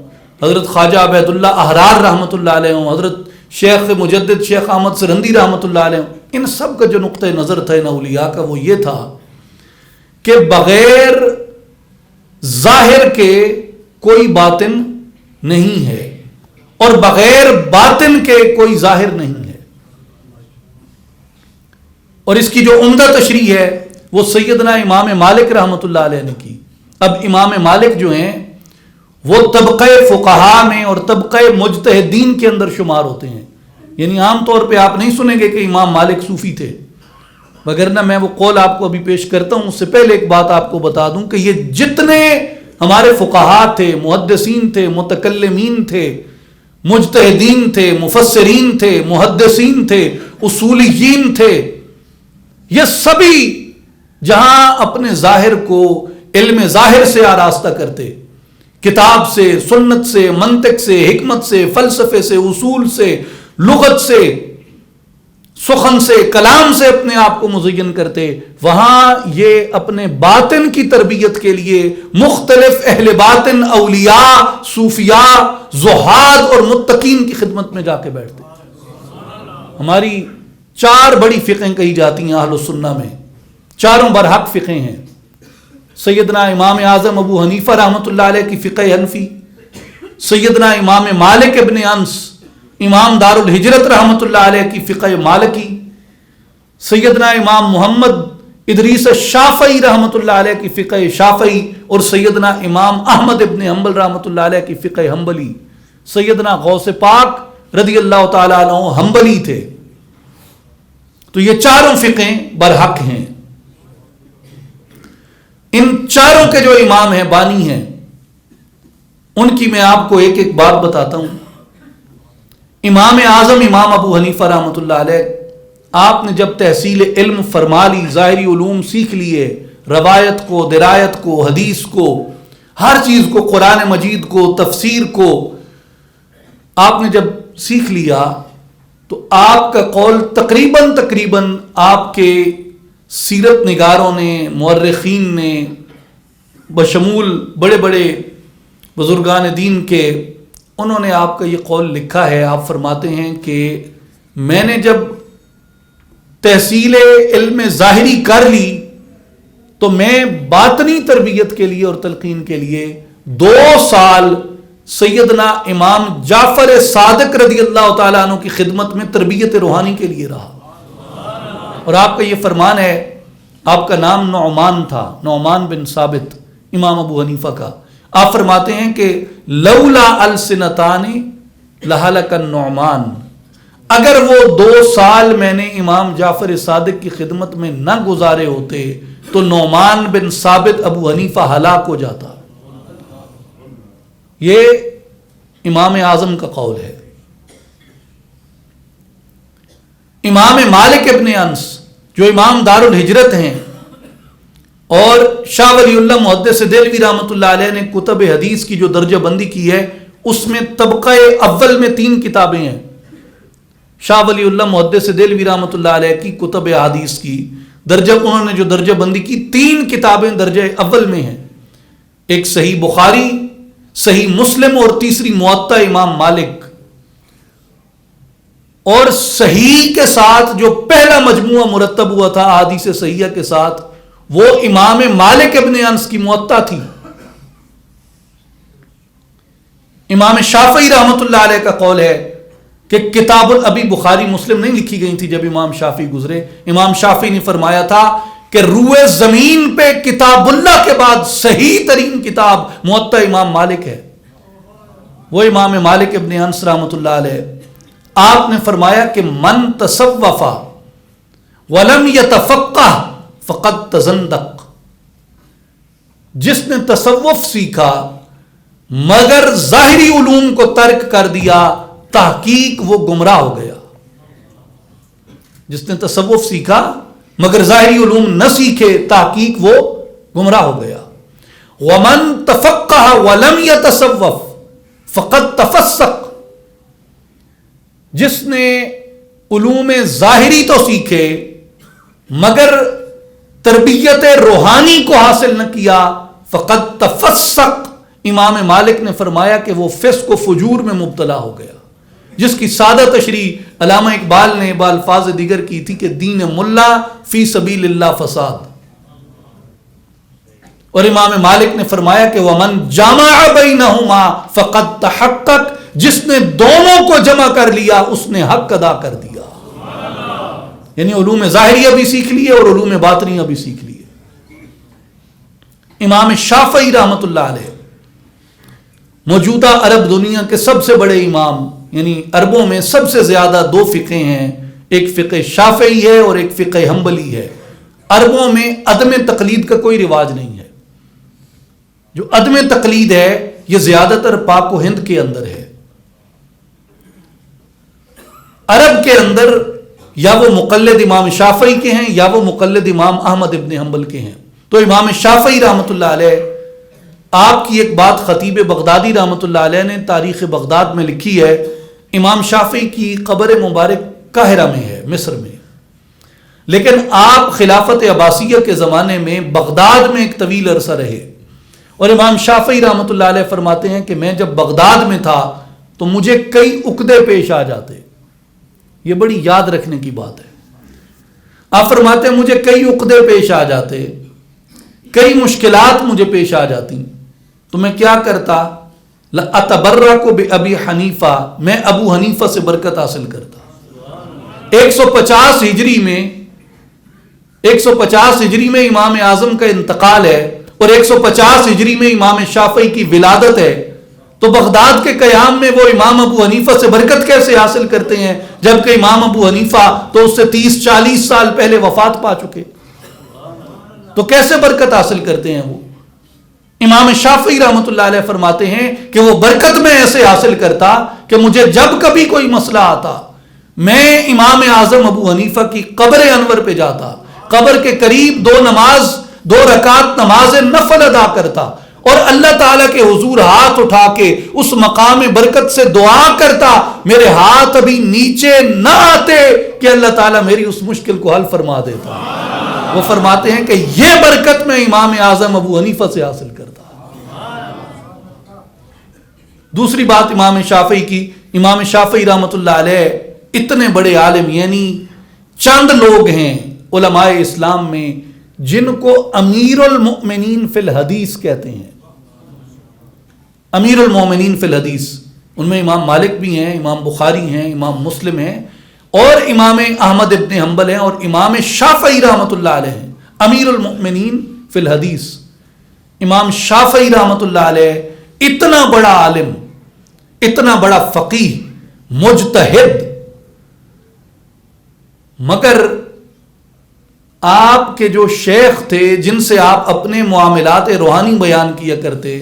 حضرت خواجہ عبید اللہ احرار رحمۃ اللہ علیہ ہوں، حضرت شیخ مجدد شیخ احمد سرندی رحمۃ اللہ علیہ ہوں، ان سب کا جو نقطۂ نظر تھا ان اولیاء کا، وہ یہ تھا کہ بغیر ظاہر کے کوئی باطن نہیں ہے، اور بغیر باطن کے کوئی ظاہر نہیں ہے. اور اس کی جو عمدہ تشریح ہے وہ سیدنا امام مالک رحمۃ اللہ علیہ نے کی. اب امام مالک جو ہیں وہ طبقہ فقہا میں اور طبقہ مجتہدین کے اندر شمار ہوتے ہیں. یعنی عام طور پہ آپ نہیں سنیں گے کہ امام مالک صوفی تھے، وگرنہ میں وہ قول آپ کو ابھی پیش کرتا ہوں. اس سے پہلے ایک بات آپ کو بتا دوں کہ یہ جتنے ہمارے فقہا تھے، محدثین تھے، متکلمین تھے، مجتہدین تھے، مفسرین تھے، محدثین تھے، اصولیین تھے، یہ سبھی جہاں اپنے ظاہر کو علم ظاہر سے آراستہ کرتے، کتاب سے، سنت سے، منطق سے، حکمت سے، فلسفے سے، اصول سے، لغت سے، سخن سے، کلام سے اپنے آپ کو مزین کرتے، وہاں یہ اپنے باطن کی تربیت کے لیے مختلف اہل باطن، اولیاء، صوفیاء، زہاد اور متقین کی خدمت میں جا کے بیٹھتے. ہماری 4 بڑی فقہیں کہی جاتی ہیں اہل السنہ میں، چاروں برحق فقہیں ہیں. سیدنا امام اعظم ابو حنیفہ رحمۃ اللہ علیہ کی فقہ حنفی، سیدنا امام مالک ابن انس امام دار الہجرت رحمۃ اللہ علیہ کی فقہ مالکی، سیدنا امام محمد ادریس الشافعی رحمۃ اللہ علیہ کی فقہ شافعی، اور سیدنا امام احمد ابن حنبل رحمۃ اللہ علیہ کی فقہ حنبلی. سیدنا غوث پاک رضی اللہ تعالیٰ عنہ حنبلی تھے. تو یہ چاروں فقہیں برحق ہیں. ان چاروں کے جو امام ہیں، بانی ہیں، ان کی میں آپ کو ایک ایک بات بتاتا ہوں. امام اعظم امام ابو حنیفہ رحمۃ اللہ علیہ، آپ نے جب تحصیل علم فرما لی، ظاہری علوم سیکھ لیے، روایت کو، درایت کو، حدیث کو، ہر چیز کو، قرآن مجید کو، تفسیر کو آپ نے جب سیکھ لیا، تو آپ کا قول تقریباً آپ کے سیرت نگاروں نے، مورخین نے، بشمول بڑے بڑے بزرگان دین کے، انہوں نے آپ کا یہ قول لکھا ہے. آپ فرماتے ہیں کہ میں نے جب تحصیل علم ظاہری کر لی تو میں باطنی تربیت کے لیے اور تلقین کے لیے 2 سال سیدنا امام جعفر صادق رضی اللہ تعالیٰ عنہ کی خدمت میں تربیت روحانی کے لیے رہا. اور آپ کا یہ فرمان ہے، آپ کا نام نعمان تھا، نعمان بن ثابت امام ابو حنیفہ کا. آپ فرماتے ہیں کہ لولا السنتان لہلک النعمان، اگر وہ 2 سال میں نے امام جعفر صادق کی خدمت میں نہ گزارے ہوتے تو نعمان بن ثابت ابو حنیفہ ہلاک ہو جاتا. یہ امام اعظم کا قول ہے. امام مالک ابن انس جو امام دار الہجرت ہیں، اور شاہ ولی اللہ محدث دہلوی رحمۃ اللہ علیہ نے کتب حدیث کی جو درجہ بندی کی ہے، اس میں طبقہ اول میں 3 کتابیں ہیں. شاہ ولی اللہ محدث دہلوی رحمۃ اللہ علیہ کی کتب حدیث کی درجہ، انہوں نے جو درجہ بندی کی، 3 کتابیں درجہ اول میں ہیں. ایک صحیح بخاری، صحیح مسلم، اور تیسری موطا امام مالک. اور صحیح کے ساتھ جو پہلا مجموعہ مرتب ہوا تھا احادیث صحیحہ کے ساتھ، وہ امام مالک ابن انس کی موطا تھی. امام شافعی رحمۃ اللہ علیہ کا قول ہے کہ کتاب ابھی بخاری مسلم نہیں لکھی گئی تھی جب امام شافعی گزرے. امام شافعی نے فرمایا تھا کہ روئے زمین پہ کتاب اللہ کے بعد صحیح ترین کتاب موطا امام مالک ہے. وہ امام مالک ابن انس رحمۃ اللہ علیہ، آپ نے فرمایا کہ من تصوف ولم یتفقہ فقد تزندق، جس نے تصوف سیکھا مگر ظاہری علوم کو ترک کر دیا تحقیق وہ گمراہ ہو گیا. جس نے تصوف سیکھا مگر ظاہری علوم نہ سیکھے تحقیق وہ گمراہ ہو گیا. ومن تفقہ ولم یتصوف فقد تفسق، جس نے علوم ظاہری تو سیکھے مگر تربیت روحانی کو حاصل نہ کیا فقد تفسق، امام مالک نے فرمایا کہ وہ فسق و فجور میں مبتلا ہو گیا. جس کی سادہ تشریح علامہ اقبال نے بالفاظ دیگر کی تھی کہ دین ملا فی سبیل اللہ فساد. اور امام مالک نے فرمایا کہ ومن جامع بینہما فقد تحقق، جس نے دونوں کو جمع کر لیا اس نے حق ادا کر دیا. یعنی علوم ظاہریہ بھی سیکھ لیے اور علوم باطنیہ بھی سیکھ لیے. امام شافعی رحمۃ اللہ علیہ موجودہ عرب دنیا کے سب سے بڑے امام، یعنی عربوں میں سب سے زیادہ دو فقہ ہیں، ایک فقہ شافعی ہے اور ایک فقہ حنبلی ہے. عربوں میں عدم تقلید کا کوئی رواج نہیں ہے. جو عدم تقلید ہے یہ زیادہ تر پاک و ہند کے اندر ہے. عرب کے اندر یا وہ مقلد امام شافعی کے ہیں یا وہ مقلد امام احمد ابن حنبل کے ہیں. تو امام شافعی رحمۃ اللہ علیہ، آپ کی ایک بات خطیب بغدادی رحمۃ اللہ علیہ نے تاریخ بغداد میں لکھی ہے. امام شافعی کی قبر مبارک قاہرہ میں ہے، مصر میں، لیکن آپ خلافت عباسیہ کے زمانے میں بغداد میں ایک طویل عرصہ رہے. اور امام شافعی رحمۃ اللہ علیہ فرماتے ہیں کہ میں جب بغداد میں تھا تو مجھے کئی عقدے پیش آ جاتے. یہ بڑی یاد رکھنے کی بات ہے. آپ فرماتے ہیں مجھے کئی عقدے پیش آ جاتے، کئی مشکلات مجھے پیش آ جاتی، تو میں کیا کرتا؟ لَأَتَبَرَّكُ بِأَبِي حنیفہ، میں ابو حنیفہ سے برکت حاصل کرتا. 150 ہجری میں امام اعظم کا انتقال ہے اور 150 ہجری میں امام شافعی کی ولادت ہے. تو بغداد کے قیام میں وہ امام ابو حنیفہ سے برکت کیسے حاصل کرتے ہیں جبکہ امام ابو حنیفہ تو اس سے 30-40 سال پہلے وفات پا چکے؟ تو کیسے برکت حاصل کرتے ہیں وہ؟ امام شافعی رحمۃ اللہ علیہ فرماتے ہیں کہ وہ برکت میں ایسے حاصل کرتا کہ مجھے جب کبھی کوئی مسئلہ آتا میں امام اعظم ابو حنیفہ کی قبر انور پہ جاتا، قبر کے قریب 2 رکعت نماز نفل ادا کرتا اور اللہ تعالیٰ کے حضور ہاتھ اٹھا کے اس مقام برکت سے دعا کرتا، میرے ہاتھ ابھی نیچے نہ آتے کہ اللہ تعالیٰ میری اس مشکل کو حل فرما دیتا. وہ فرماتے ہیں کہ یہ برکت میں امام اعظم ابو حنیفہ سے حاصل کرتا. دوسری بات امام شافعی کی، امام شافعی رحمۃ اللہ علیہ اتنے بڑے عالم، یعنی چند لوگ ہیں علماء اسلام میں جن کو امیر المؤمنین فی الحدیث کہتے ہیں. امیر المؤمنین فی الحدیث، ان میں امام مالک بھی ہیں، امام بخاری ہیں، امام مسلم ہیں اور امام احمد ابن حنبل ہیں اور امام شافعی رحمۃ اللہ علیہ ہیں. امیر المؤمنین فی الحدیث امام شافعی رحمۃ اللہ علیہ اتنا بڑا عالم، اتنا بڑا فقیہ، مجتہد، مگر آپ کے جو شیخ تھے جن سے آپ اپنے معاملات روحانی بیان کیا کرتے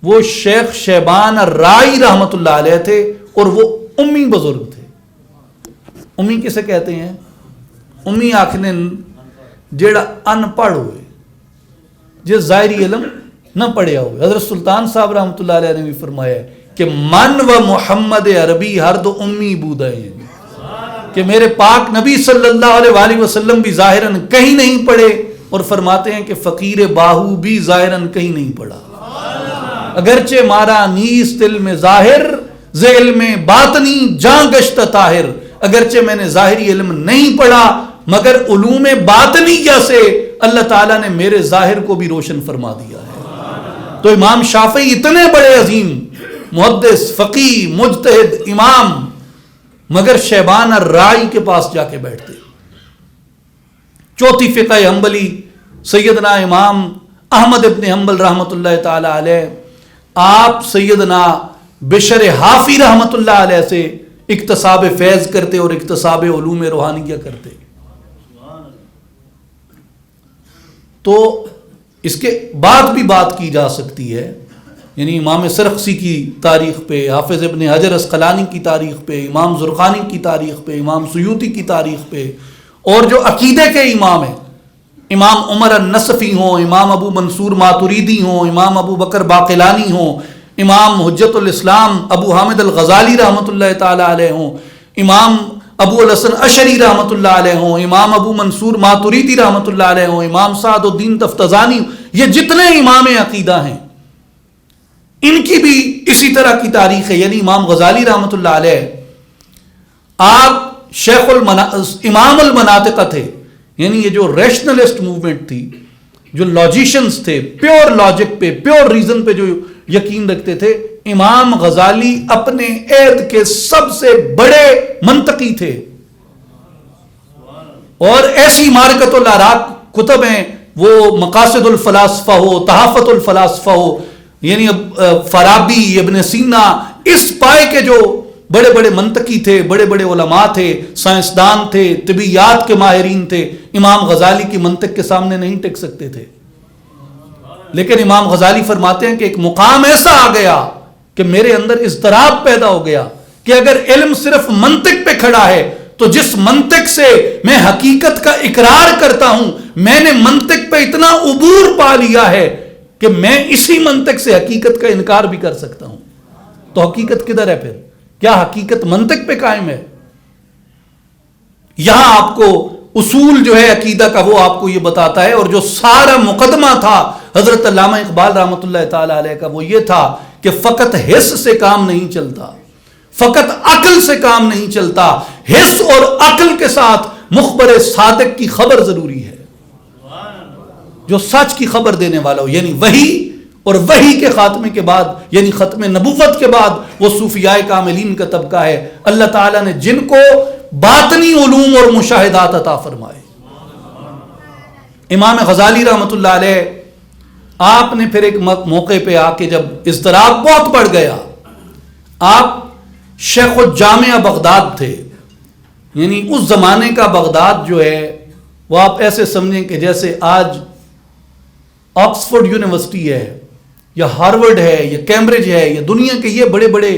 وہ شیخ شیبان رائی رحمۃ اللہ علیہ تھے اور وہ امی بزرگ تھے. امی کسے کہتے ہیں؟ امی آکھنے جیڑا ان پڑھ ہوئے، جس ظاہری علم نہ پڑھیا ہوئے. حضرت سلطان صاحب رحمۃ اللہ علیہ نے بھی فرمایا ہے کہ من و محمد عربی ہر دو امی بودے ہیں، کہ میرے پاک نبی صلی اللہ علیہ وآلہ وسلم بھی ظاہراً کہیں نہیں پڑھے اور فرماتے ہیں کہ فقیر باہو بھی ظاہراً کہیں نہیں پڑھا. اگرچہ مارا نیست دل میں ظاہر ز علم باطنی جاں گشت طاہر، اگرچہ میں نے ظاہری علم نہیں پڑھا مگر علوم باطنیہ سے اللہ تعالیٰ نے میرے ظاہر کو بھی روشن فرما دیا ہے. تو امام شافعی اتنے بڑے عظیم محدث، فقیہ، مجتہد، امام، مگر شیبان الرائی کے پاس جا کے بیٹھتے. چوتھی فقہ حنبلی سیدنا امام احمد ابن حنبل رحمۃ اللہ تعالی علیہ، آپ سیدنا بشر حافی رحمۃ اللہ علیہ سے اکتساب فیض کرتے اور اکتساب علوم روحانیہ کرتے. تو اس کے بعد بھی بات کی جا سکتی ہے، یعنی امام سرخسی کی تاریخ پہ، حافظ ابن حجر اسقلانی کی تاریخ پہ، امام زرقانی کی تاریخ پہ، امام سیوطی کی تاریخ پہ، اور جو عقیدے کے امام ہیں، امام عمر النصفی ہوں، امام ابو منصور ماتریدی ہوں، امام ابو بکر باقلانی ہوں، امام حجت الاسلام ابو حامد الغزالی رحمۃ اللہ تعالی علیہ ہوں، امام ابو الحسن اشعری رحمۃ اللہ علیہ ہوں، امام ابو منصور ماتریدی رحمۃ اللہ علیہ ہوں، امام سعد الدین تفتزانی، یہ جتنے امام عقیدہ ہیں ان کی بھی اسی طرح کی تاریخ ہے. یعنی امام غزالی رحمۃ اللہ علیہ آپ امام المناطق تھے، یعنی یہ جو ریشنلسٹ موومنٹ تھی، جو لاجیشنز تھے، پیور لاجک پہ، پیور ریزن پہ جو یقین رکھتے تھے، امام غزالی اپنے عہد کے سب سے بڑے منطقی تھے. اور ایسی معرکۃ الاراء کتب ہیں، وہ مقاصد الفلاسفہ ہو، تحافت الفلاسفہ ہو، یعنی فارابی، ابن سینا، اس پائے کے جو بڑے بڑے منطقی تھے، بڑے بڑے علماء تھے، سائنسدان تھے، طبیعیات کے ماہرین تھے، امام غزالی کی منطق کے سامنے نہیں ٹک سکتے تھے. لیکن امام غزالی فرماتے ہیں کہ ایک مقام ایسا آ گیا کہ میرے اندر اضطراب پیدا ہو گیا کہ اگر علم صرف منطق پہ کھڑا ہے تو جس منطق سے میں حقیقت کا اقرار کرتا ہوں، میں نے منطق پہ اتنا عبور پا لیا ہے کہ میں اسی منطق سے حقیقت کا انکار بھی کر سکتا ہوں. تو حقیقت کدھر ہے پھر؟ کیا حقیقت منطق پہ قائم ہے؟ یہاں آپ کو اصول جو ہے عقیدہ کا وہ آپ کو یہ بتاتا ہے. اور جو سارا مقدمہ تھا حضرت علامہ اقبال رحمۃ اللہ تعالی علیہ کا وہ یہ تھا کہ فقط حس سے کام نہیں چلتا، فقط عقل سے کام نہیں چلتا، حس اور عقل کے ساتھ مخبر صادق کی خبر ضروری ہے، جو سچ کی خبر دینے والا ہو. یعنی وحی، اور وحی کے خاتمے کے بعد یعنی ختم نبوت کے بعد وہ صوفیاء کاملین کا طبقہ ہے اللہ تعالیٰ نے جن کو باطنی علوم اور مشاہدات عطا فرمائے. امام غزالی رحمۃ اللہ علیہ آپ نے پھر ایک موقع پہ آ کے جب اضطراب بہت بڑھ گیا، آپ شیخ الجامعہ بغداد تھے. یعنی اس زمانے کا بغداد جو ہے وہ آپ ایسے سمجھیں کہ جیسے آج آکسفورڈ یونیورسٹی ہے یا ہارورڈ ہے یا کیمبرج ہے یا دنیا کے یہ بڑے بڑے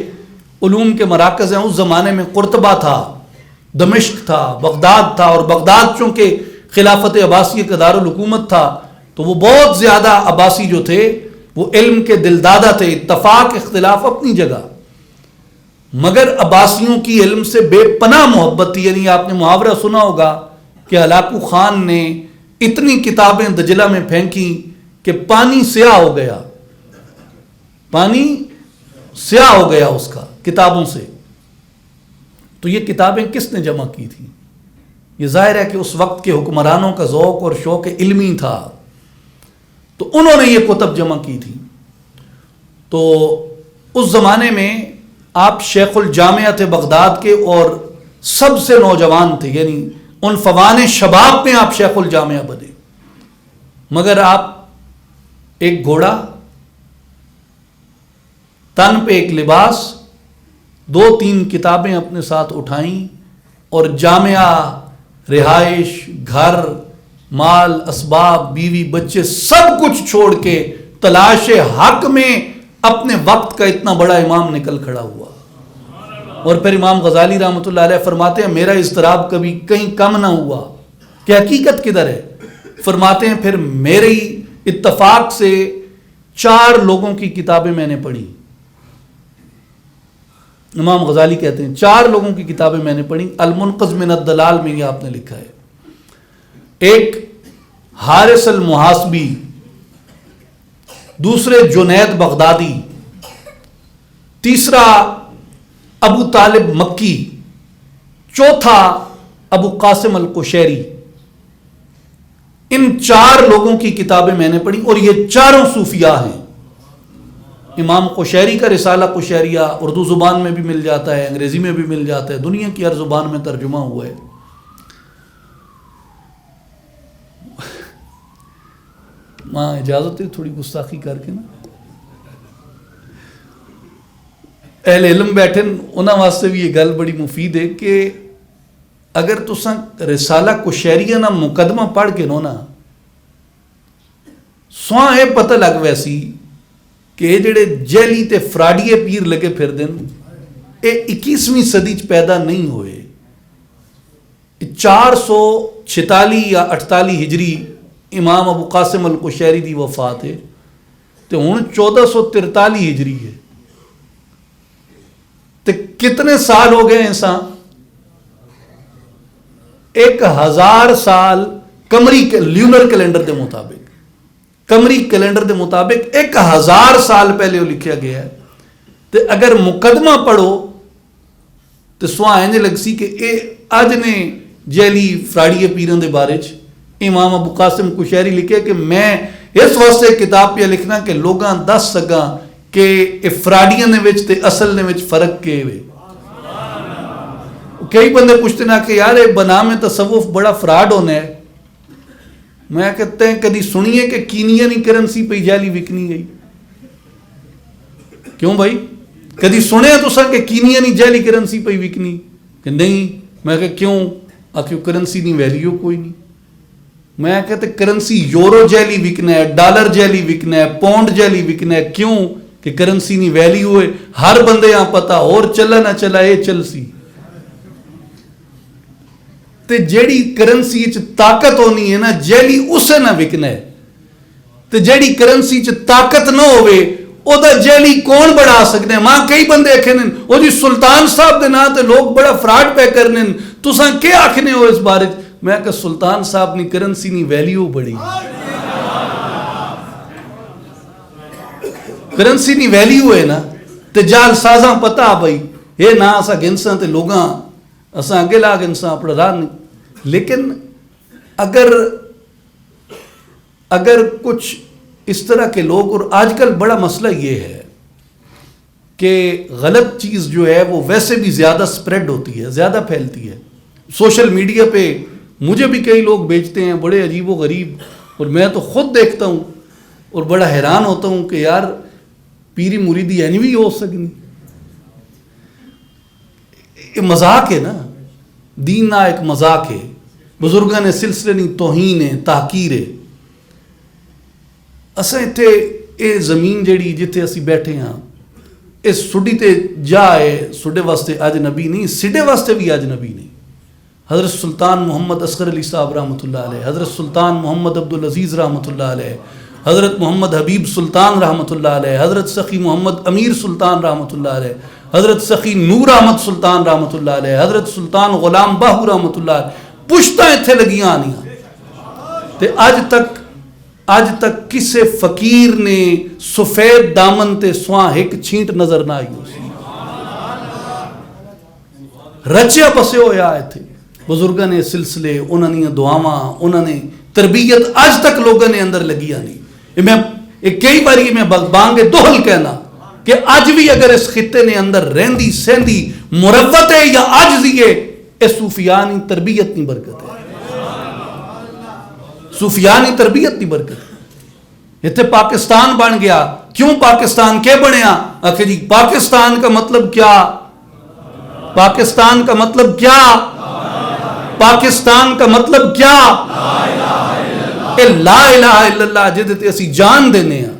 علوم کے مراکز ہیں. اس زمانے میں قرطبہ تھا، دمشق تھا، بغداد تھا. اور بغداد چونکہ خلافت عباسیہ کا دارالحکومت تھا تو وہ بہت زیادہ عباسی جو تھے وہ علم کے دلدادہ تھے. اتفاق اختلاف اپنی جگہ، مگر عباسیوں کی علم سے بے پناہ محبت تھی. یعنی آپ نے محاورہ سنا ہوگا کہ ہلاکو خان نے اتنی کتابیں دجلہ میں پھینکی کہ پانی سیاہ ہو گیا، پانی سیاہ ہو گیا اس کا کتابوں سے. تو یہ کتابیں کس نے جمع کی تھیں؟ یہ ظاہر ہے کہ اس وقت کے حکمرانوں کا ذوق اور شوق علمی تھا، تو انہوں نے یہ کتب جمع کی تھی. تو اس زمانے میں آپ شیخ الجامعہ تھے بغداد کے اور سب سے نوجوان تھے، یعنی ان فوان شباب میں آپ شیخ الجامعہ بنے. مگر آپ ایک گھوڑا، تن پہ ایک لباس، 2-3 کتابیں اپنے ساتھ اٹھائیں اور جامعہ، رہائش، گھر، مال، اسباب، بیوی، بچے، سب کچھ چھوڑ کے تلاش حق میں اپنے وقت کا اتنا بڑا امام نکل کھڑا ہوا. اور پھر امام غزالی رحمۃ اللہ علیہ فرماتے ہیں میرا اضطراب کبھی کہیں کم نہ ہوا کہ حقیقت کدھر ہے. فرماتے ہیں پھر میری اتفاق سے 4 لوگوں کی کتابیں میں نے پڑھی. امام غزالی کہتے ہیں 4 لوگوں کی کتابیں میں نے پڑھی. المنقذ من الدلال میں یہ آپ نے لکھا ہے. ایک حارث المحاسبی، دوسرے جنید بغدادی، تیسرا ابو طالب مکی، چوتھا ابو قاسم القشیری. ان 4 لوگوں کی کتابیں میں نے پڑھی اور یہ چاروں صوفیاء ہیں. امام قشیری کا رسالہ قشیریہ اردو زبان میں بھی مل جاتا ہے، انگریزی میں بھی مل جاتا ہے، دنیا کی ہر زبان میں ترجمہ ہوا ہے۔ ماں اجازت ہے تھوڑی گستاخی کر کے نا، اہل علم بیٹھے انہاں واسطے بھی یہ گل بڑی مفید ہے کہ اگر تساں رسالہ قشیریہ نا مقدمہ پڑھ کے نو نا سواں یہ پتہ لگ ویسی کہ یہ جڑے جیلی تے فراڈیے پیر لگے پھر دن یہ 21ویں صدی چ پیدا نہیں ہوئے، 446 یا 48 ہجری امام ابو قاسم القشیری دی وفات ہے، تو ہن 1443 ہجری ہے، تو کتنے سال ہو گئے انسان؟ 1000 سال قمری لیونر کیلنڈر دے مطابق، قمری کیلنڈر دے مطابق 1000 سال پہلے وہ لکھیا گیا ہے۔ تو اگر مقدمہ پڑھو تو سواں اینج لگ سی کہ اے اج نے جیلی فراڈیے پیران دے بارے چ امام ابو قاسم قشیری لکھے کہ میں اس واسطے کتاب پہ لکھنا کہ لوگاں دس سکاں کہ فراڈیاں نے وچ تے اصل نے وچ فرق کے وے۔ کئی بندے پوچھتے نا کہ یار بنام تصوف بڑا فراڈ ہونا ہے، میں کہتے ہیں کدی سنیے کہ کینیانی کرنسی پہ جیلی وکنی گئی؟ کیوں بھائی کدی سنے تو سن کہ کینیانی جیلی کرنسی پہ وکنی؟ کہ نہیں۔ میں کہ کیوں؟ آخر کرنسی نہیں ویلیو کوئی نہیں۔ میں کہتے کرنسی یورو جیلی وکنا ہے، ڈالر جیلی وکنا ہے، پاؤنڈ جیلی وکنا ہے، کیوں؟ کہ کرنسی نہیں ویلیو ہے، ہر بندے یہاں پتا اور چلا نہ چلا یہ چل سی۔ تے جیڑی کرنسی چ طاقت ہونی ہے نا جیلی اسے نہ وکنا ہے، تے جیڑی کرنسی چ طاقت نہ ہوئے او دا جیلی کون بڑھا سکتے ہیں؟ ماں کئی بندے آکھنے او جی سلطان صاحب دے نا تے لوگ بڑا فراڈ پہ کرنے، تساں کیا آکھنے ہو اس بارے؟ میں کہ سلطان صاحب نی کرنسی نی ویلیو بڑی، کرنسی نی ویلیو ہے نا تے جال سازاں پتا بھائی یہ نہ اسا گنساں تے لوگاں اساں اگے لا گنساں اپنا راہ نہیں۔ لیکن اگر کچھ اس طرح کے لوگ، اور آج کل بڑا مسئلہ یہ ہے کہ غلط چیز جو ہے وہ ویسے بھی زیادہ سپریڈ ہوتی ہے، زیادہ پھیلتی ہے سوشل میڈیا پہ، مجھے بھی کئی لوگ بیچتے ہیں بڑے عجیب و غریب، اور میں تو خود دیکھتا ہوں اور بڑا حیران ہوتا ہوں کہ یار پیری مریدی اینی بھی ہو سکنی، یہ مذاق ہے نا، دین نہ ایک مذاق ہے، بزرگاں نے سلسلے نہیں توہین ہے، تحقیر ہے۔ اساں اتنے یہ زمین جیڑی جتھے اسی بیٹھے ہاں اس سڈی تے جا ہے، سڈے واسطے اجنبی نہیں، سڈے واسطے بھی اجنبی نہیں۔ حضرت سلطان محمد اصغر علی صاحب رحمۃ اللہ علیہ، حضرت سلطان محمد عبدالعزیز رحمۃ اللہ علیہ، حضرت محمد حبیب سلطان رحمۃ اللہ علیہ، حضرت سخی محمد امیر سلطان رحمۃ اللہ علیہ، حضرت سخی نور احمد سلطان رحمۃ اللہ علیہ، حضرت سلطان غلام باہو رحمۃ اللہ علیہ، پشتاں اتنے لگیاں آنیاں تے اج تک کسے فقیر نے سفید دامن تے سواں ایک چھینٹ نظر نہ آئی ہو سی۔ رچیا بسے ہویا اتنے بزرگاں نے سلسلے، انہوں نے دعاواں، انہوں نے تربیت اج تک لوگوں نے اندر لگی آنی۔ کئی باری میں بانگ دوہل کہنا کہ اج بھی اگر اس خطے نے اندر رہندی سہندی مروت ہے یا عاجزی ہے، اے صوفیانی تربیت نہیں برکت ہے، صوفیانی تربیت نہیں برکت ہے۔ اتنے پاکستان بن گیا، کیوں پاکستان کیا بنیا؟ آخر جی پاکستان کا مطلب کیا؟ پاکستان کا مطلب کیا؟ پاکستان کا مطلب کیا؟ اے لا الہ الا اللہ جدتے اسی جان دینے ہیں،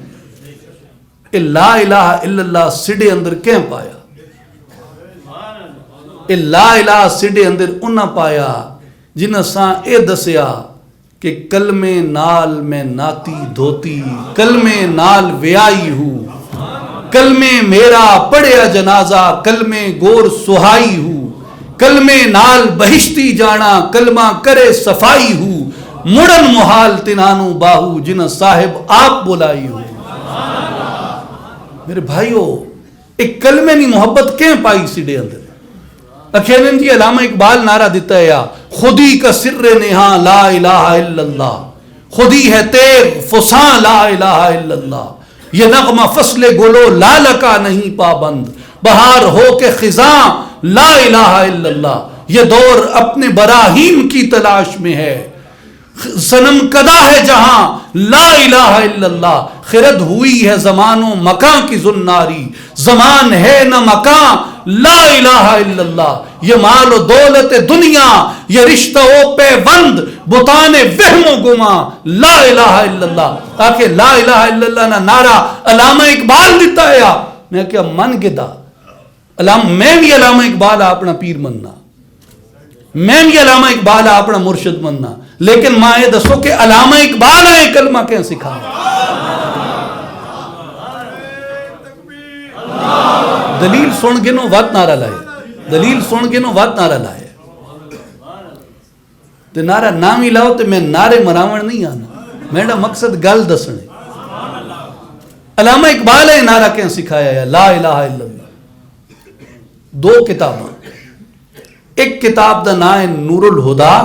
اے لا الہ الا اللہ سڈے اندر کہیں پایا؟ اے لا الہ سڈے اندر انہاں پایا جنہاں ساں اے دسیا کہ کلمے نال میں ناتی دھوتی، کلمے نال ویائی ہوں، کلمے میرا پڑھیا جنازہ، کلمے گور سہائی ہوں، کلمے نال بہشتی جانا، کلمہ کرے صفائی ہوں، مڑن محال تنانو باہو جنہ صاحب آپ بلائی ہوں۔ میرے بھائیو ایک کلمے نہیں محبت کہیں پائی سیڑے اندر؟ اکھینن جی علامہ اقبال نعرہ دیتا ہے یا خودی کا سر نہاں لا الہ الا اللہ، خودی ہے تیغ فساں لا الہ الا اللہ، یہ نغمہ فصل گلو لال کا نہیں پابند، بہار ہو کے خزاں لا الہ الا اللہ، یہ دور اپنے براہیم کی تلاش میں ہے، صنم کدا ہے جہاں لا الہ الا اللہ، خرد ہوئی ہے زمان و مکان کی زناری، زمان ہے نہ مکان لا الہ الا اللہ، یہ مال و دولت دنیا، یہ رشتہ و پیوند بتانے وہم و گما لا الہ الا اللہ۔ تاکہ لا الہ الا اللہ نہ نعرہ علامہ اقبال دیتا ہے، میں کیا من گدا میں بھی علامہ اقبال اپنا پیر مننا، میں بھی علامہ اقبال اپنا مرشد مننا، لیکن ماں یہ دسو کہ علامہ اقبال ہے کلمہ کہیں سکھا، دلیل سن گنو وات نعرہ لائے، دلیل سن گنو وات نعرہ لائے، تے نعرہ نام ہی لاؤ تے میں نعرے مراون نہیں آنا، میرا مقصد گل دسنے۔ علامہ اقبال ہے نعرہ کہیں سکھایا ہے لا الہ الا اللہ۔ دو کتاباں، ایک کتاب دا نام ہے نور الہدا،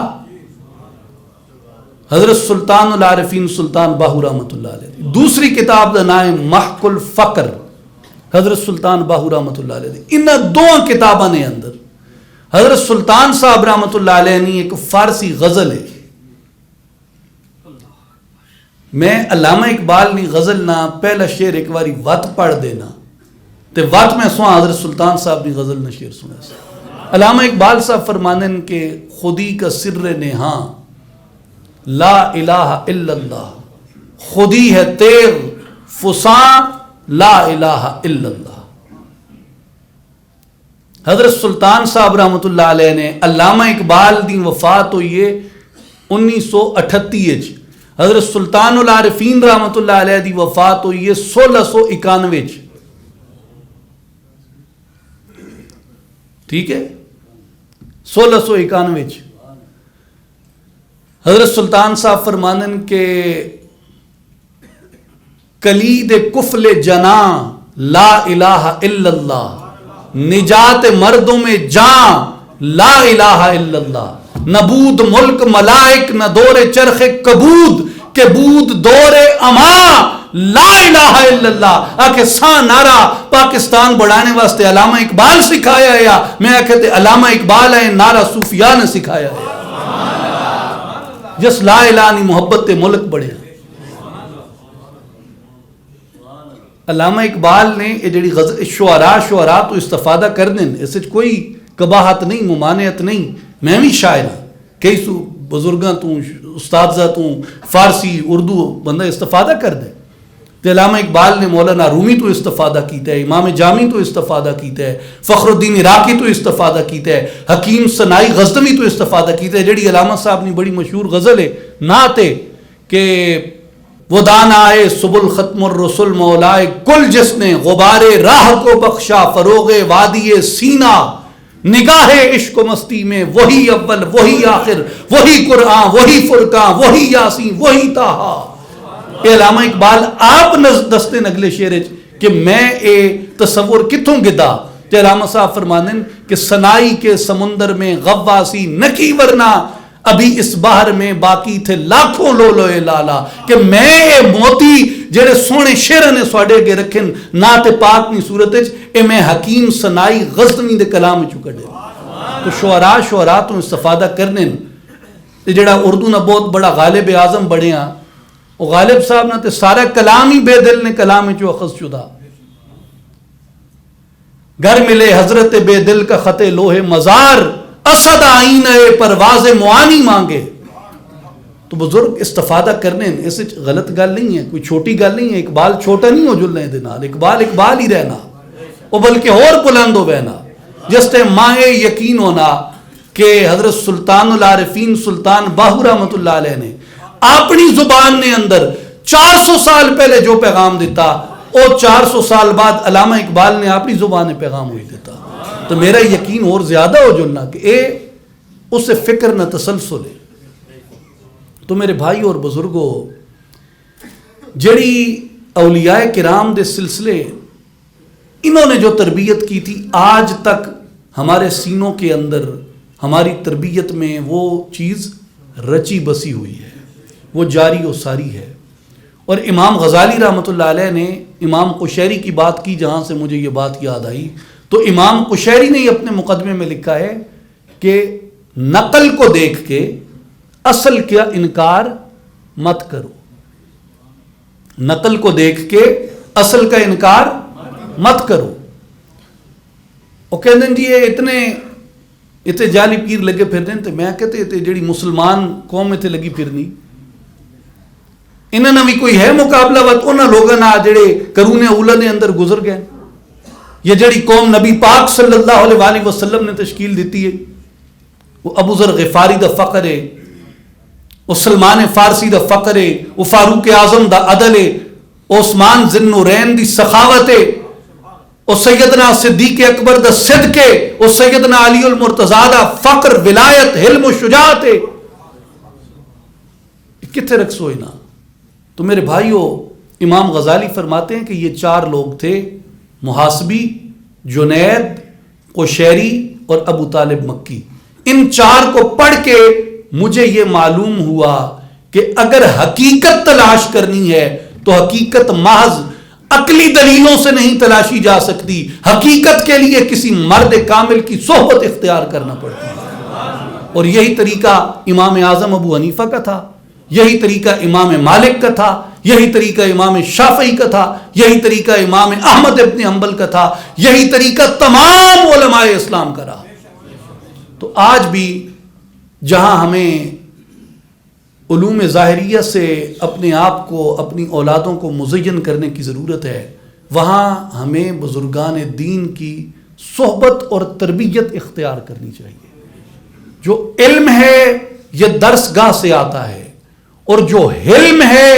حضرت سلطان العارفین سلطان باہو رحمۃ اللہ علیہ، دوسری کتاب دا نام ہے محق الفقر، حضرت سلطان باہو رحمۃ اللہ علیہ۔ ان دو کتاباں نے اندر حضرت سلطان صاحب رحمۃ اللہ علیہ نے ایک فارسی غزل ہے، میں علامہ اقبال نے غزل نہ پہلا شعر ایک باری وات پڑھ دینا تے وات میں سوہاں حضرت سلطان صاحب نے غزل نہ شعر سنا سا۔ علامہ اقبال صاحب فرمانن کہ خودی کا سر نہاں لا الہ الا اللہ، خودی ہے تیغ فساں لا الہ الا اللہ۔ حضرت سلطان صاحب رحمۃ اللہ علیہ نے علامہ اقبال دی وفات ہوئی ہے 1938، حضرت سلطان العارفین رحمۃ اللہ علیہ دی وفات ہوئی ہے 1691، ٹھیک ہے 1691۔ حضرت سلطان صاحب فرمانن کے کلید کفل جناں لا الہ الا اللہ، نجات مردوں میں جان لا الہ الا اللہ، نبود ملک ملائک نہ دور چرخ کبود کہ بود دور اما لا الہ الا اللہ۔ آکے ساں نعرہ پاکستان بڑھانے واسطے علامہ اقبال سکھایا ہے، میں کہتے علامہ اقبال ہے نعرہ صوفیاء نے سکھایا ہے، جس لا الہ نہیں محبت ملک بڑھے۔ علامہ اقبال نے یہ جڑی غزل شعراء تو استفادہ کر دیں، اس سے کوئی قباحت نہیں، ممانعت نہیں، میں بھی شاعر ہوں، کئی سو بزرگاں تو استاذہ تو فارسی اردو بندہ استفادہ کر دے۔ تو علامہ اقبال نے مولانا رومی تو استفادہ کیتا ہے، امام جامی تو استفادہ کیتا ہے، فخر الدین عراقی تو استفادہ کیتا ہے، حکیم ثنائی غزنوی تو استفادہ کیتا ہے۔ جڑی علامہ صاحب نے بڑی مشہور غزل ہے نعت ہے کہ وہ دان آئے سبل ختم الرسل مولائے کل، جس نے غبار راہ کو بخشا فروغ وادی سینہ، نگاہ عشق و مستی میں وہی اول وہی آخر، وہی قرآن وہی فرقان وہی یاسین وہی طٰہٰ۔ یہ علامہ اقبال آپ دستے نگلے شعر کہ میں اے تصور کتوں گدا، کہ علامہ صاحب فرمانن کہ سنائی کے سمندر میں غواصی نکی، ورنہ ابھی اس بحر میں باقی تھے لاکھوں لولوئے لالا، کہ میں اے موتی جڑے سونے شعر نے سواڈے اگے رکھن نعت پاک نی صورت وچ، اے میں حکیم ثنائی غزنوی دے کلام وچوں کڈے۔ تو شعراء تو استفادہ کرنے جڑا اردو نہ بہت بڑا غالب اعظم بڑے ہاں، وہ غالب صاحب نہ تے سارا کلام ہی بے دل نے کلام وچوں اخذ شدہ۔ گھر ملے حضرت بے دل کا خط لوح مزار، اسد آئینہ پرواز معانی مانگے۔ تو بزرگ استفادہ کرنے اس غلط گل نہیں ہے، کوئی چھوٹی گل نہیں ہے۔ اقبال چھوٹا نہیں ہو جلنے دے نال، اقبال ہی رہنا، وہ بلکہ اور بلند ہو بہنا۔ جس تے ماں یقین ہونا کہ حضرت سلطان العارفین سلطان باہو رحمۃ اللہ علیہ نے اپنی زبان نے اندر 400 سال پہلے جو پیغام دیتا، وہ 400 سال بعد علامہ اقبال نے اپنی زبان پیغام ہوئی دیتا۔ تو میرا یقین اور زیادہ ہو جلنا کہ اے اس سے فکر نہ تسلسل ہے۔ تو میرے بھائی اور بزرگوں، جڑی اولیاء کرام دے سلسلے انہوں نے جو تربیت کی تھی، آج تک ہمارے سینوں کے اندر ہماری تربیت میں وہ چیز رچی بسی ہوئی ہے، وہ جاری و ساری ہے۔ اور امام غزالی رحمۃ اللہ علیہ نے امام قشیری کی بات کی، جہاں سے مجھے یہ بات یاد آئی، تو امام قشیری نے اپنے مقدمے میں لکھا ہے کہ نقل کو دیکھ کے اصل کا انکار مت کرو، نقل کو دیکھ کے اصل کا انکار مت کرو۔ وہ کہتے ہیں جی یہ اتنے جعلی پیر لگے پھرنے، تو میں کہتے تے جڑی مسلمان قوم اتنے لگی پھرنی، انہوں نے بھی کوئی ہے مقابلہ وقت انہوں لوگوں نے جڑے قرون اولا دے اندر گزر گئے، یہ جڑی قوم نبی پاک صلی اللہ علیہ وآلہ وسلم نے تشکیل دیتی ہے، وہ ابو ذر غفاری دا فقر ہے، وہ سلمان فارسی دا فقر ہے، وہ فاروق اعظم دا عدل ہے، وہ عثمان ذی النورین دی سخاوت ہے، وہ سیدنا صدیق اکبر دا صدق ہے، وہ سیدنا علی المرتضیٰ دا فقر، ولایت، حلم و شجاعت ہے، کتنے رکھ سوئی نا۔ تو میرے بھائیو، امام غزالی فرماتے ہیں کہ یہ 4 لوگ تھے، محاسبی، جنید، قشیری اور ابو طالب مکی۔ ان 4 کو پڑھ کے مجھے یہ معلوم ہوا کہ اگر حقیقت تلاش کرنی ہے تو حقیقت محض عقلی دلیلوں سے نہیں تلاشی جا سکتی، حقیقت کے لیے کسی مرد کامل کی صحبت اختیار کرنا پڑتی ہے، اور یہی طریقہ امام اعظم ابو حنیفہ کا تھا، یہی طریقہ امام مالک کا تھا، یہی طریقہ امام شافعی کا تھا، یہی طریقہ امام احمد ابن حنبل کا تھا، یہی طریقہ تمام علماء اسلام کا رہا۔ تو آج بھی جہاں ہمیں علوم ظاہریہ سے اپنے آپ کو، اپنی اولادوں کو مزین کرنے کی ضرورت ہے، وہاں ہمیں بزرگان دین کی صحبت اور تربیت اختیار کرنی چاہیے۔ جو علم ہے یہ درس گاہ سے آتا ہے، اور جو حلم ہے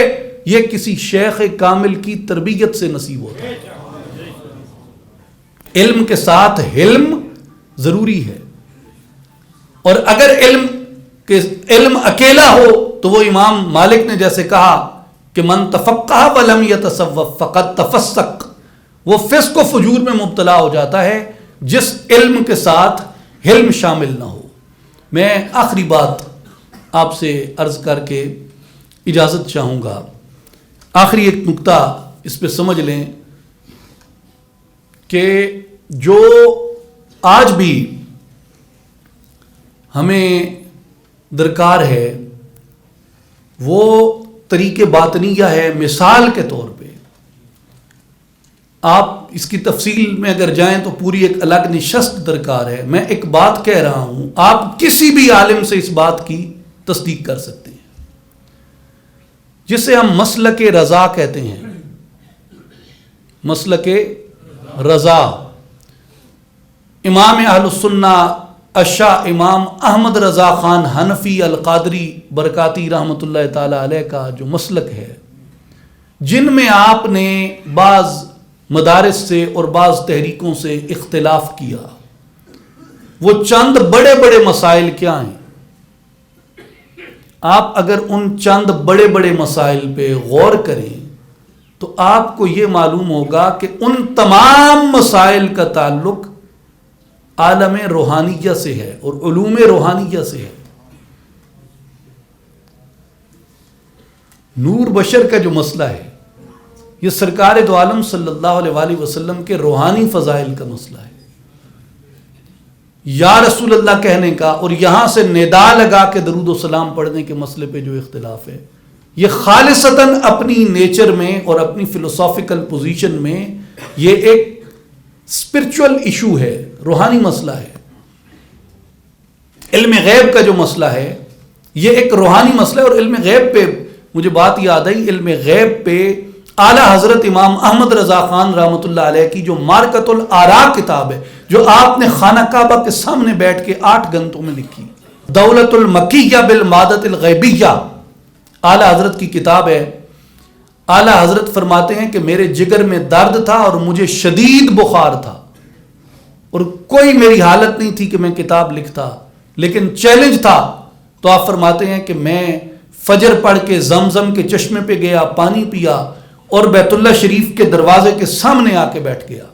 یہ کسی شیخ کامل کی تربیت سے نصیب ہوتا ہے۔ علم کے ساتھ حلم ضروری ہے، اور اگر علم اکیلا ہو تو وہ امام مالک نے جیسے کہا کہ من تفقہ ولم یتصوف فقد تفسق، وہ فسق و فجور میں مبتلا ہو جاتا ہے جس علم کے ساتھ حلم شامل نہ ہو۔ میں آخری بات آپ سے عرض کر کے اجازت چاہوں گا، آخری ایک نکتہ اس پہ سمجھ لیں کہ جو آج بھی ہمیں درکار ہے وہ طریق باطنیہ ہے۔ مثال کے طور پہ آپ اس کی تفصیل میں اگر جائیں تو پوری ایک الگ نشست درکار ہے۔ میں ایک بات کہہ رہا ہوں، آپ کسی بھی عالم سے اس بات کی تصدیق کر سکتے ہیں، جسے ہم مسلک رضا کہتے ہیں۔ مسلک رضا، امام اہل السنہ الشاہ امام احمد رضا خان حنفی القادری برکاتی رحمۃ اللہ تعالی علیہ کا جو مسلک ہے، جن میں آپ نے بعض مدارس سے اور بعض تحریکوں سے اختلاف کیا، وہ چند بڑے بڑے مسائل کیا ہیں؟ آپ اگر ان چند بڑے بڑے مسائل پہ غور کریں تو آپ کو یہ معلوم ہوگا کہ ان تمام مسائل کا تعلق عالم روحانیہ سے ہے اور علوم روحانیہ سے ہے۔ نور بشر کا جو مسئلہ ہے یہ سرکار دو عالم صلی اللہ علیہ وآلہ وسلم کے روحانی فضائل کا مسئلہ ہے۔ یا رسول اللہ کہنے کا اور یہاں سے ندا لگا کے درود و سلام پڑھنے کے مسئلے پہ جو اختلاف ہے، یہ خالصتاً اپنی نیچر میں اور اپنی فلسافیکل پوزیشن میں یہ ایک اسپرچول ایشو ہے، روحانی مسئلہ ہے۔ علم غیب کا جو مسئلہ ہے یہ ایک روحانی مسئلہ ہے، اور علم غیب پہ مجھے بات یاد آئی، علم غیب پہ اعلیٰ حضرت امام احمد رضا خان رحمۃ اللہ علیہ کی جو مارکۃ الآراء کتاب ہے، جو آپ نے خانہ کعبہ کے سامنے بیٹھ کے 8 گھنٹوں میں لکھی، دولت المکیہ بالمادۃ الغیبیہ، اعلیٰ حضرت کی کتاب ہے۔ اعلیٰ حضرت فرماتے ہیں کہ میرے جگر میں درد تھا اور مجھے شدید بخار تھا، اور کوئی میری حالت نہیں تھی کہ میں کتاب لکھتا، لیکن چیلنج تھا۔ تو آپ فرماتے ہیں کہ میں فجر پڑھ کے زمزم کے چشمے پہ گیا، پانی پیا، اور بیت اللہ شریف کے دروازے کے سامنے آ کے بیٹھ گیا۔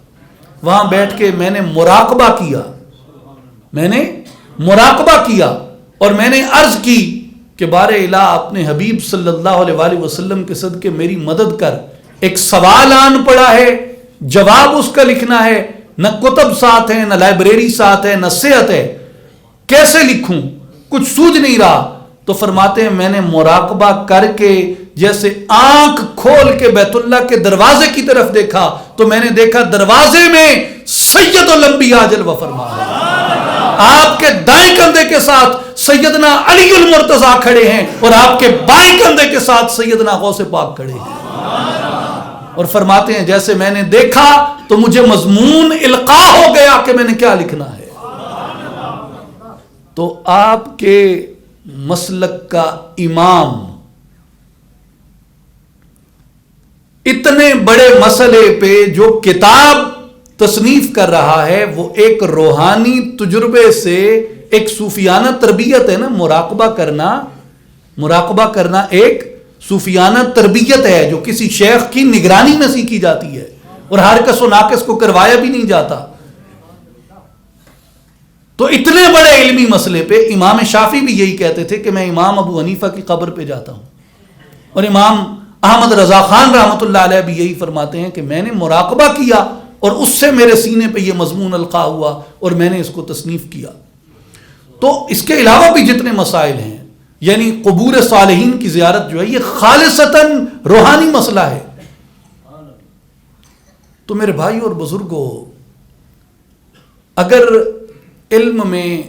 وہاں بیٹھ کے میں نے مراقبہ کیا، اور میں نے عرض کی کہ بار الہ اپنے حبیب صلی اللہ علیہ وآلہ وسلم کے صدقے میری مدد کر. ایک سوال آن پڑا ہے، جواب اس کا لکھنا ہے، نہ کتب ساتھ ہیں، نہ لائبریری ساتھ ہے، نہ صحت ہے، کیسے لکھوں؟ کچھ سوجھ نہیں رہا. تو فرماتے ہیں میں نے مراقبہ کر کے جیسے آنکھ کھول کے بیت اللہ کے دروازے کی طرف دیکھا تو میں نے دیکھا دروازے میں سید الانبیاء جلوہ فرما ہے. آپ کے دائیں کندھے کے ساتھ سیدنا علی المرتضیٰ کھڑے ہیں اور آپ کے بائیں کندھے کے ساتھ سیدنا غوث پاک کھڑے ہیں. اور فرماتے ہیں جیسے میں نے دیکھا تو مجھے مضمون القاء ہو گیا کہ میں نے کیا لکھنا ہے. تو آپ کے مسلک کا امام اتنے بڑے مسئلے پہ جو کتاب تصنیف کر رہا ہے وہ ایک روحانی تجربے سے، ایک صوفیانہ تربیت ہے نا. مراقبہ کرنا ایک صوفیانہ تربیت ہے جو کسی شیخ کی نگرانی میں سیکھی جاتی ہے اور ہر کس و ناقص کو کروایا بھی نہیں جاتا. تو اتنے بڑے علمی مسئلے پہ امام شافعی بھی یہی کہتے تھے کہ میں امام ابو حنیفہ کی قبر پہ جاتا ہوں، اور امام احمد رضا خان رحمۃ اللہ علیہ بھی یہی فرماتے ہیں کہ میں نے مراقبہ کیا اور اس سے میرے سینے پہ یہ مضمون القاء ہوا اور میں نے اس کو تصنیف کیا. تو اس کے علاوہ بھی جتنے مسائل ہیں، یعنی قبور صالحین کی زیارت جو ہے یہ خالصتاً روحانی مسئلہ ہے. تو میرے بھائی اور بزرگوں، اگر علم میں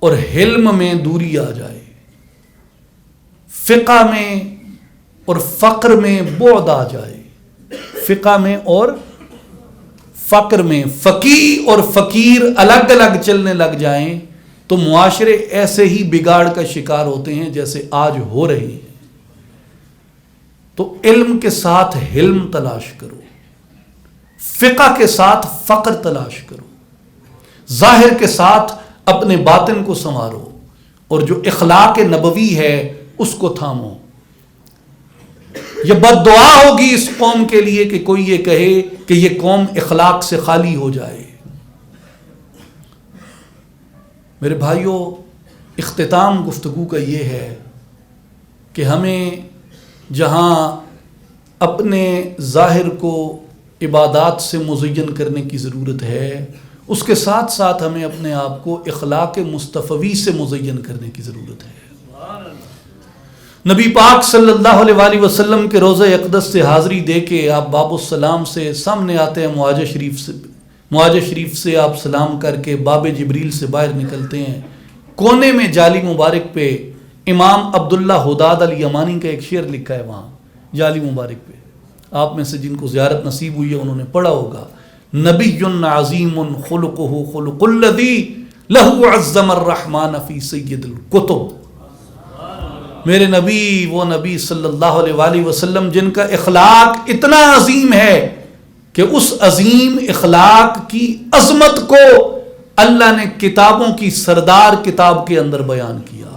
اور حلم میں دوری آ جائے، فقہ میں اور فقر میں بعد آ جائے، فقہ میں اور فقر میں فقیہ اور فقیر الگ الگ چلنے لگ جائیں تو معاشرے ایسے ہی بگاڑ کا شکار ہوتے ہیں جیسے آج ہو رہے ہیں. تو علم کے ساتھ حلم تلاش کرو، فقہ کے ساتھ فقر تلاش کرو، ظاہر کے ساتھ اپنے باطن کو سنوارو، اور جو اخلاق نبوی ہے اس کو تھامو. یہ بد دعا ہوگی اس قوم کے لیے کہ کوئی یہ کہے کہ یہ قوم اخلاق سے خالی ہو جائے. میرے بھائیوں، اختتام گفتگو کا یہ ہے کہ ہمیں جہاں اپنے ظاہر کو عبادات سے مزین کرنے کی ضرورت ہے، اس کے ساتھ ساتھ ہمیں اپنے آپ کو اخلاق مصطفی سے مزین کرنے کی ضرورت ہے. نبی پاک صلی اللہ علیہ وآلہ وسلم کے روضہ اقدس سے حاضری دے کے آپ باب السلام سے سامنے آتے ہیں، معاجہ شریف سے آپ سلام کر کے باب جبریل سے باہر نکلتے ہیں. کونے میں جالی مبارک پہ امام عبداللہ حداد الیمانی کا ایک شعر لکھا ہے، وہاں جالی مبارک پہ آپ میں سے جن کو زیارت نصیب ہوئی ہے انہوں نے پڑھا ہوگا. نبی عظیم خلقہ خلق الذی لہ عظم الرحمن فی سید الکتب. میرے نبی وہ نبی صلی اللہ علیہ وآلہ وسلم جن کا اخلاق اتنا عظیم ہے کہ اس عظیم اخلاق کی عظمت کو اللہ نے کتابوں کی سردار کتاب کے اندر بیان کیا.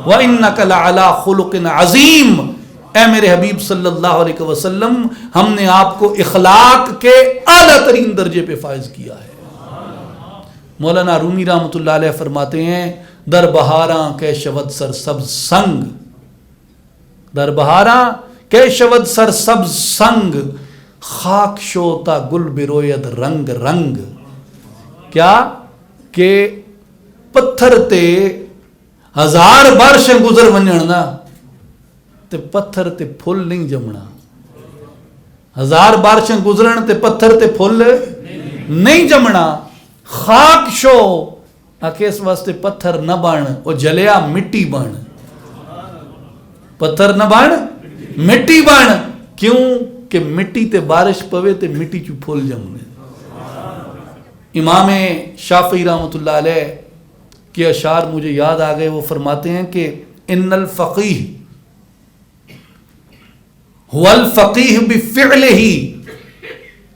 وَإِنَّكَ لَعَلَىٰ خُلُقٍ عَظِيمٍ. اے میرے حبیب صلی اللہ علیہ وسلم، ہم نے آپ کو اخلاق کے اعلیٰ ترین درجے پہ فائز کیا ہے. مولانا رومی رحمۃ اللہ علیہ فرماتے ہیں در بہاراں کے شود سر سبز سنگ، در بہاراں کے شود سر سبز سنگ، خاک شوتا گل بروید رنگ رنگ. کیا کہ پتھر تے ہزار بارشیں گزر ونجنا تے پتھر تے پھل نہیں جمنا. ہزار بارشیں گزرن تے پتھر تے پھل نہیں جمنا. خاک شو آکے اس واسطے پتھر نہ بن اور جلیا مٹی بن. پتھر نہ بن مٹی بن. کیوں کہ مٹی تے بارش پوے تے مٹی چو پھل جمنے. امام شافعی رحمۃ اللہ علیہ کے اشعار مجھے یاد آ گئے. وہ فرماتے ہیں کہ ان الفقیہ هو الفقیہ بفعلہ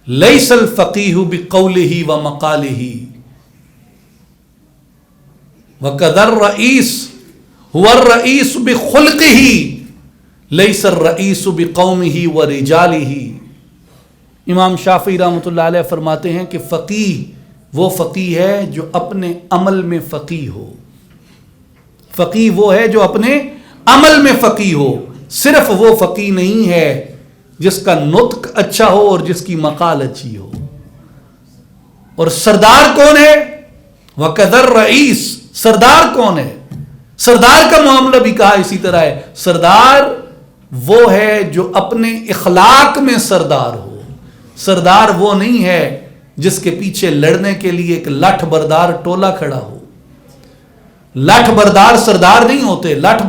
لیس الفقیہ بقولہ ومقالہ وقد الرئیس هو الرئیس بخلقہ لیس الرئیس بقومہ ورجالہ. امام شافعی رحمۃ اللہ علیہ فرماتے ہیں کہ فقیہ وہ فقیہ ہے جو اپنے عمل میں فقیہ ہو. فقیہ وہ ہے جو اپنے عمل میں فقیہ ہو. صرف وہ فقیہ نہیں ہے جس کا نطق اچھا ہو اور جس کی مقال اچھی ہو. اور سردار کون ہے؟ وقدر رئیس. سردار کون ہے؟ سردار کا معاملہ بھی کہا اسی طرح ہے. سردار وہ ہے جو اپنے اخلاق میں سردار ہو. سردار وہ نہیں ہے جس کے پیچھے لڑنے کے لیے ایک لٹھ بردار ٹولہ کھڑا ہو. لٹھ بردار سردار نہیں ہوتے، لٹھ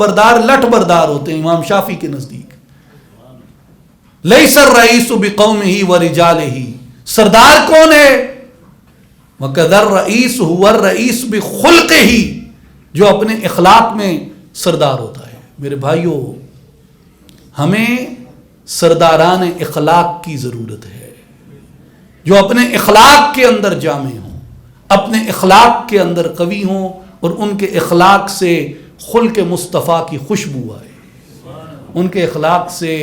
بردار ہوتے ہیں امام شافعی کے نزدیک. لیس الرئیس بقومہ ورجالہ. سردار کون ہے؟ وقدر رئیس هو الرئیس بخلقہ. جو اپنے اخلاق میں سردار ہوتا ہے. میرے بھائیوں، ہمیں سرداران اخلاق کی ضرورت ہے جو اپنے اخلاق کے اندر جامع ہوں، اپنے اخلاق کے اندر قوی ہوں اور ان کے اخلاق سے خلق مصطفیٰ کی خوشبو آئے، ان کے اخلاق سے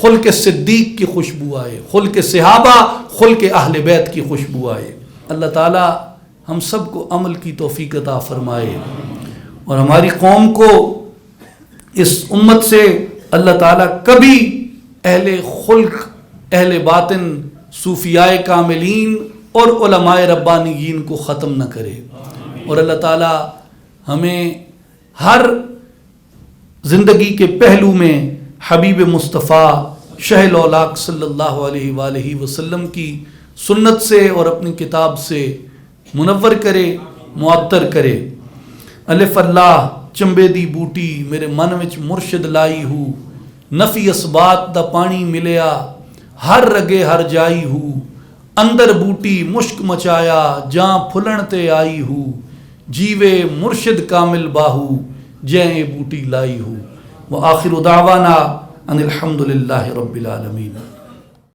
خلق صدیق کی خوشبو آئے، خلق صحابہ، خلق اہل بیت کی خوشبو آئے. اللہ تعالی ہم سب کو عمل کی توفیق عطا فرمائے اور ہماری قوم کو اس امت سے اللہ تعالیٰ کبھی اہل خلق، اہل باطن، صوفیاء کاملین اور علماء ربانیین کو ختم نہ کرے. اور اللہ تعالیٰ ہمیں ہر زندگی کے پہلو میں حبیب مصطفیٰ شہ الاولاق صلی اللہ علیہ وآلہ وسلم کی سنت سے اور اپنی کتاب سے منور کرے، معطر کرے. الف اللہ چنبے دی بوٹی میرے من وچ مرشد لائی ہو. نفی اسبات دا پانی ملیا ہر رگے ہر جائی ہو. اندر بوٹی مشک مچایا جاں پھلن تے آئی ہو. جیوے مرشد کامل باہو جیں بوٹی لائی ہو. وآخر دعوانا ان الحمد للہ رب العالمین.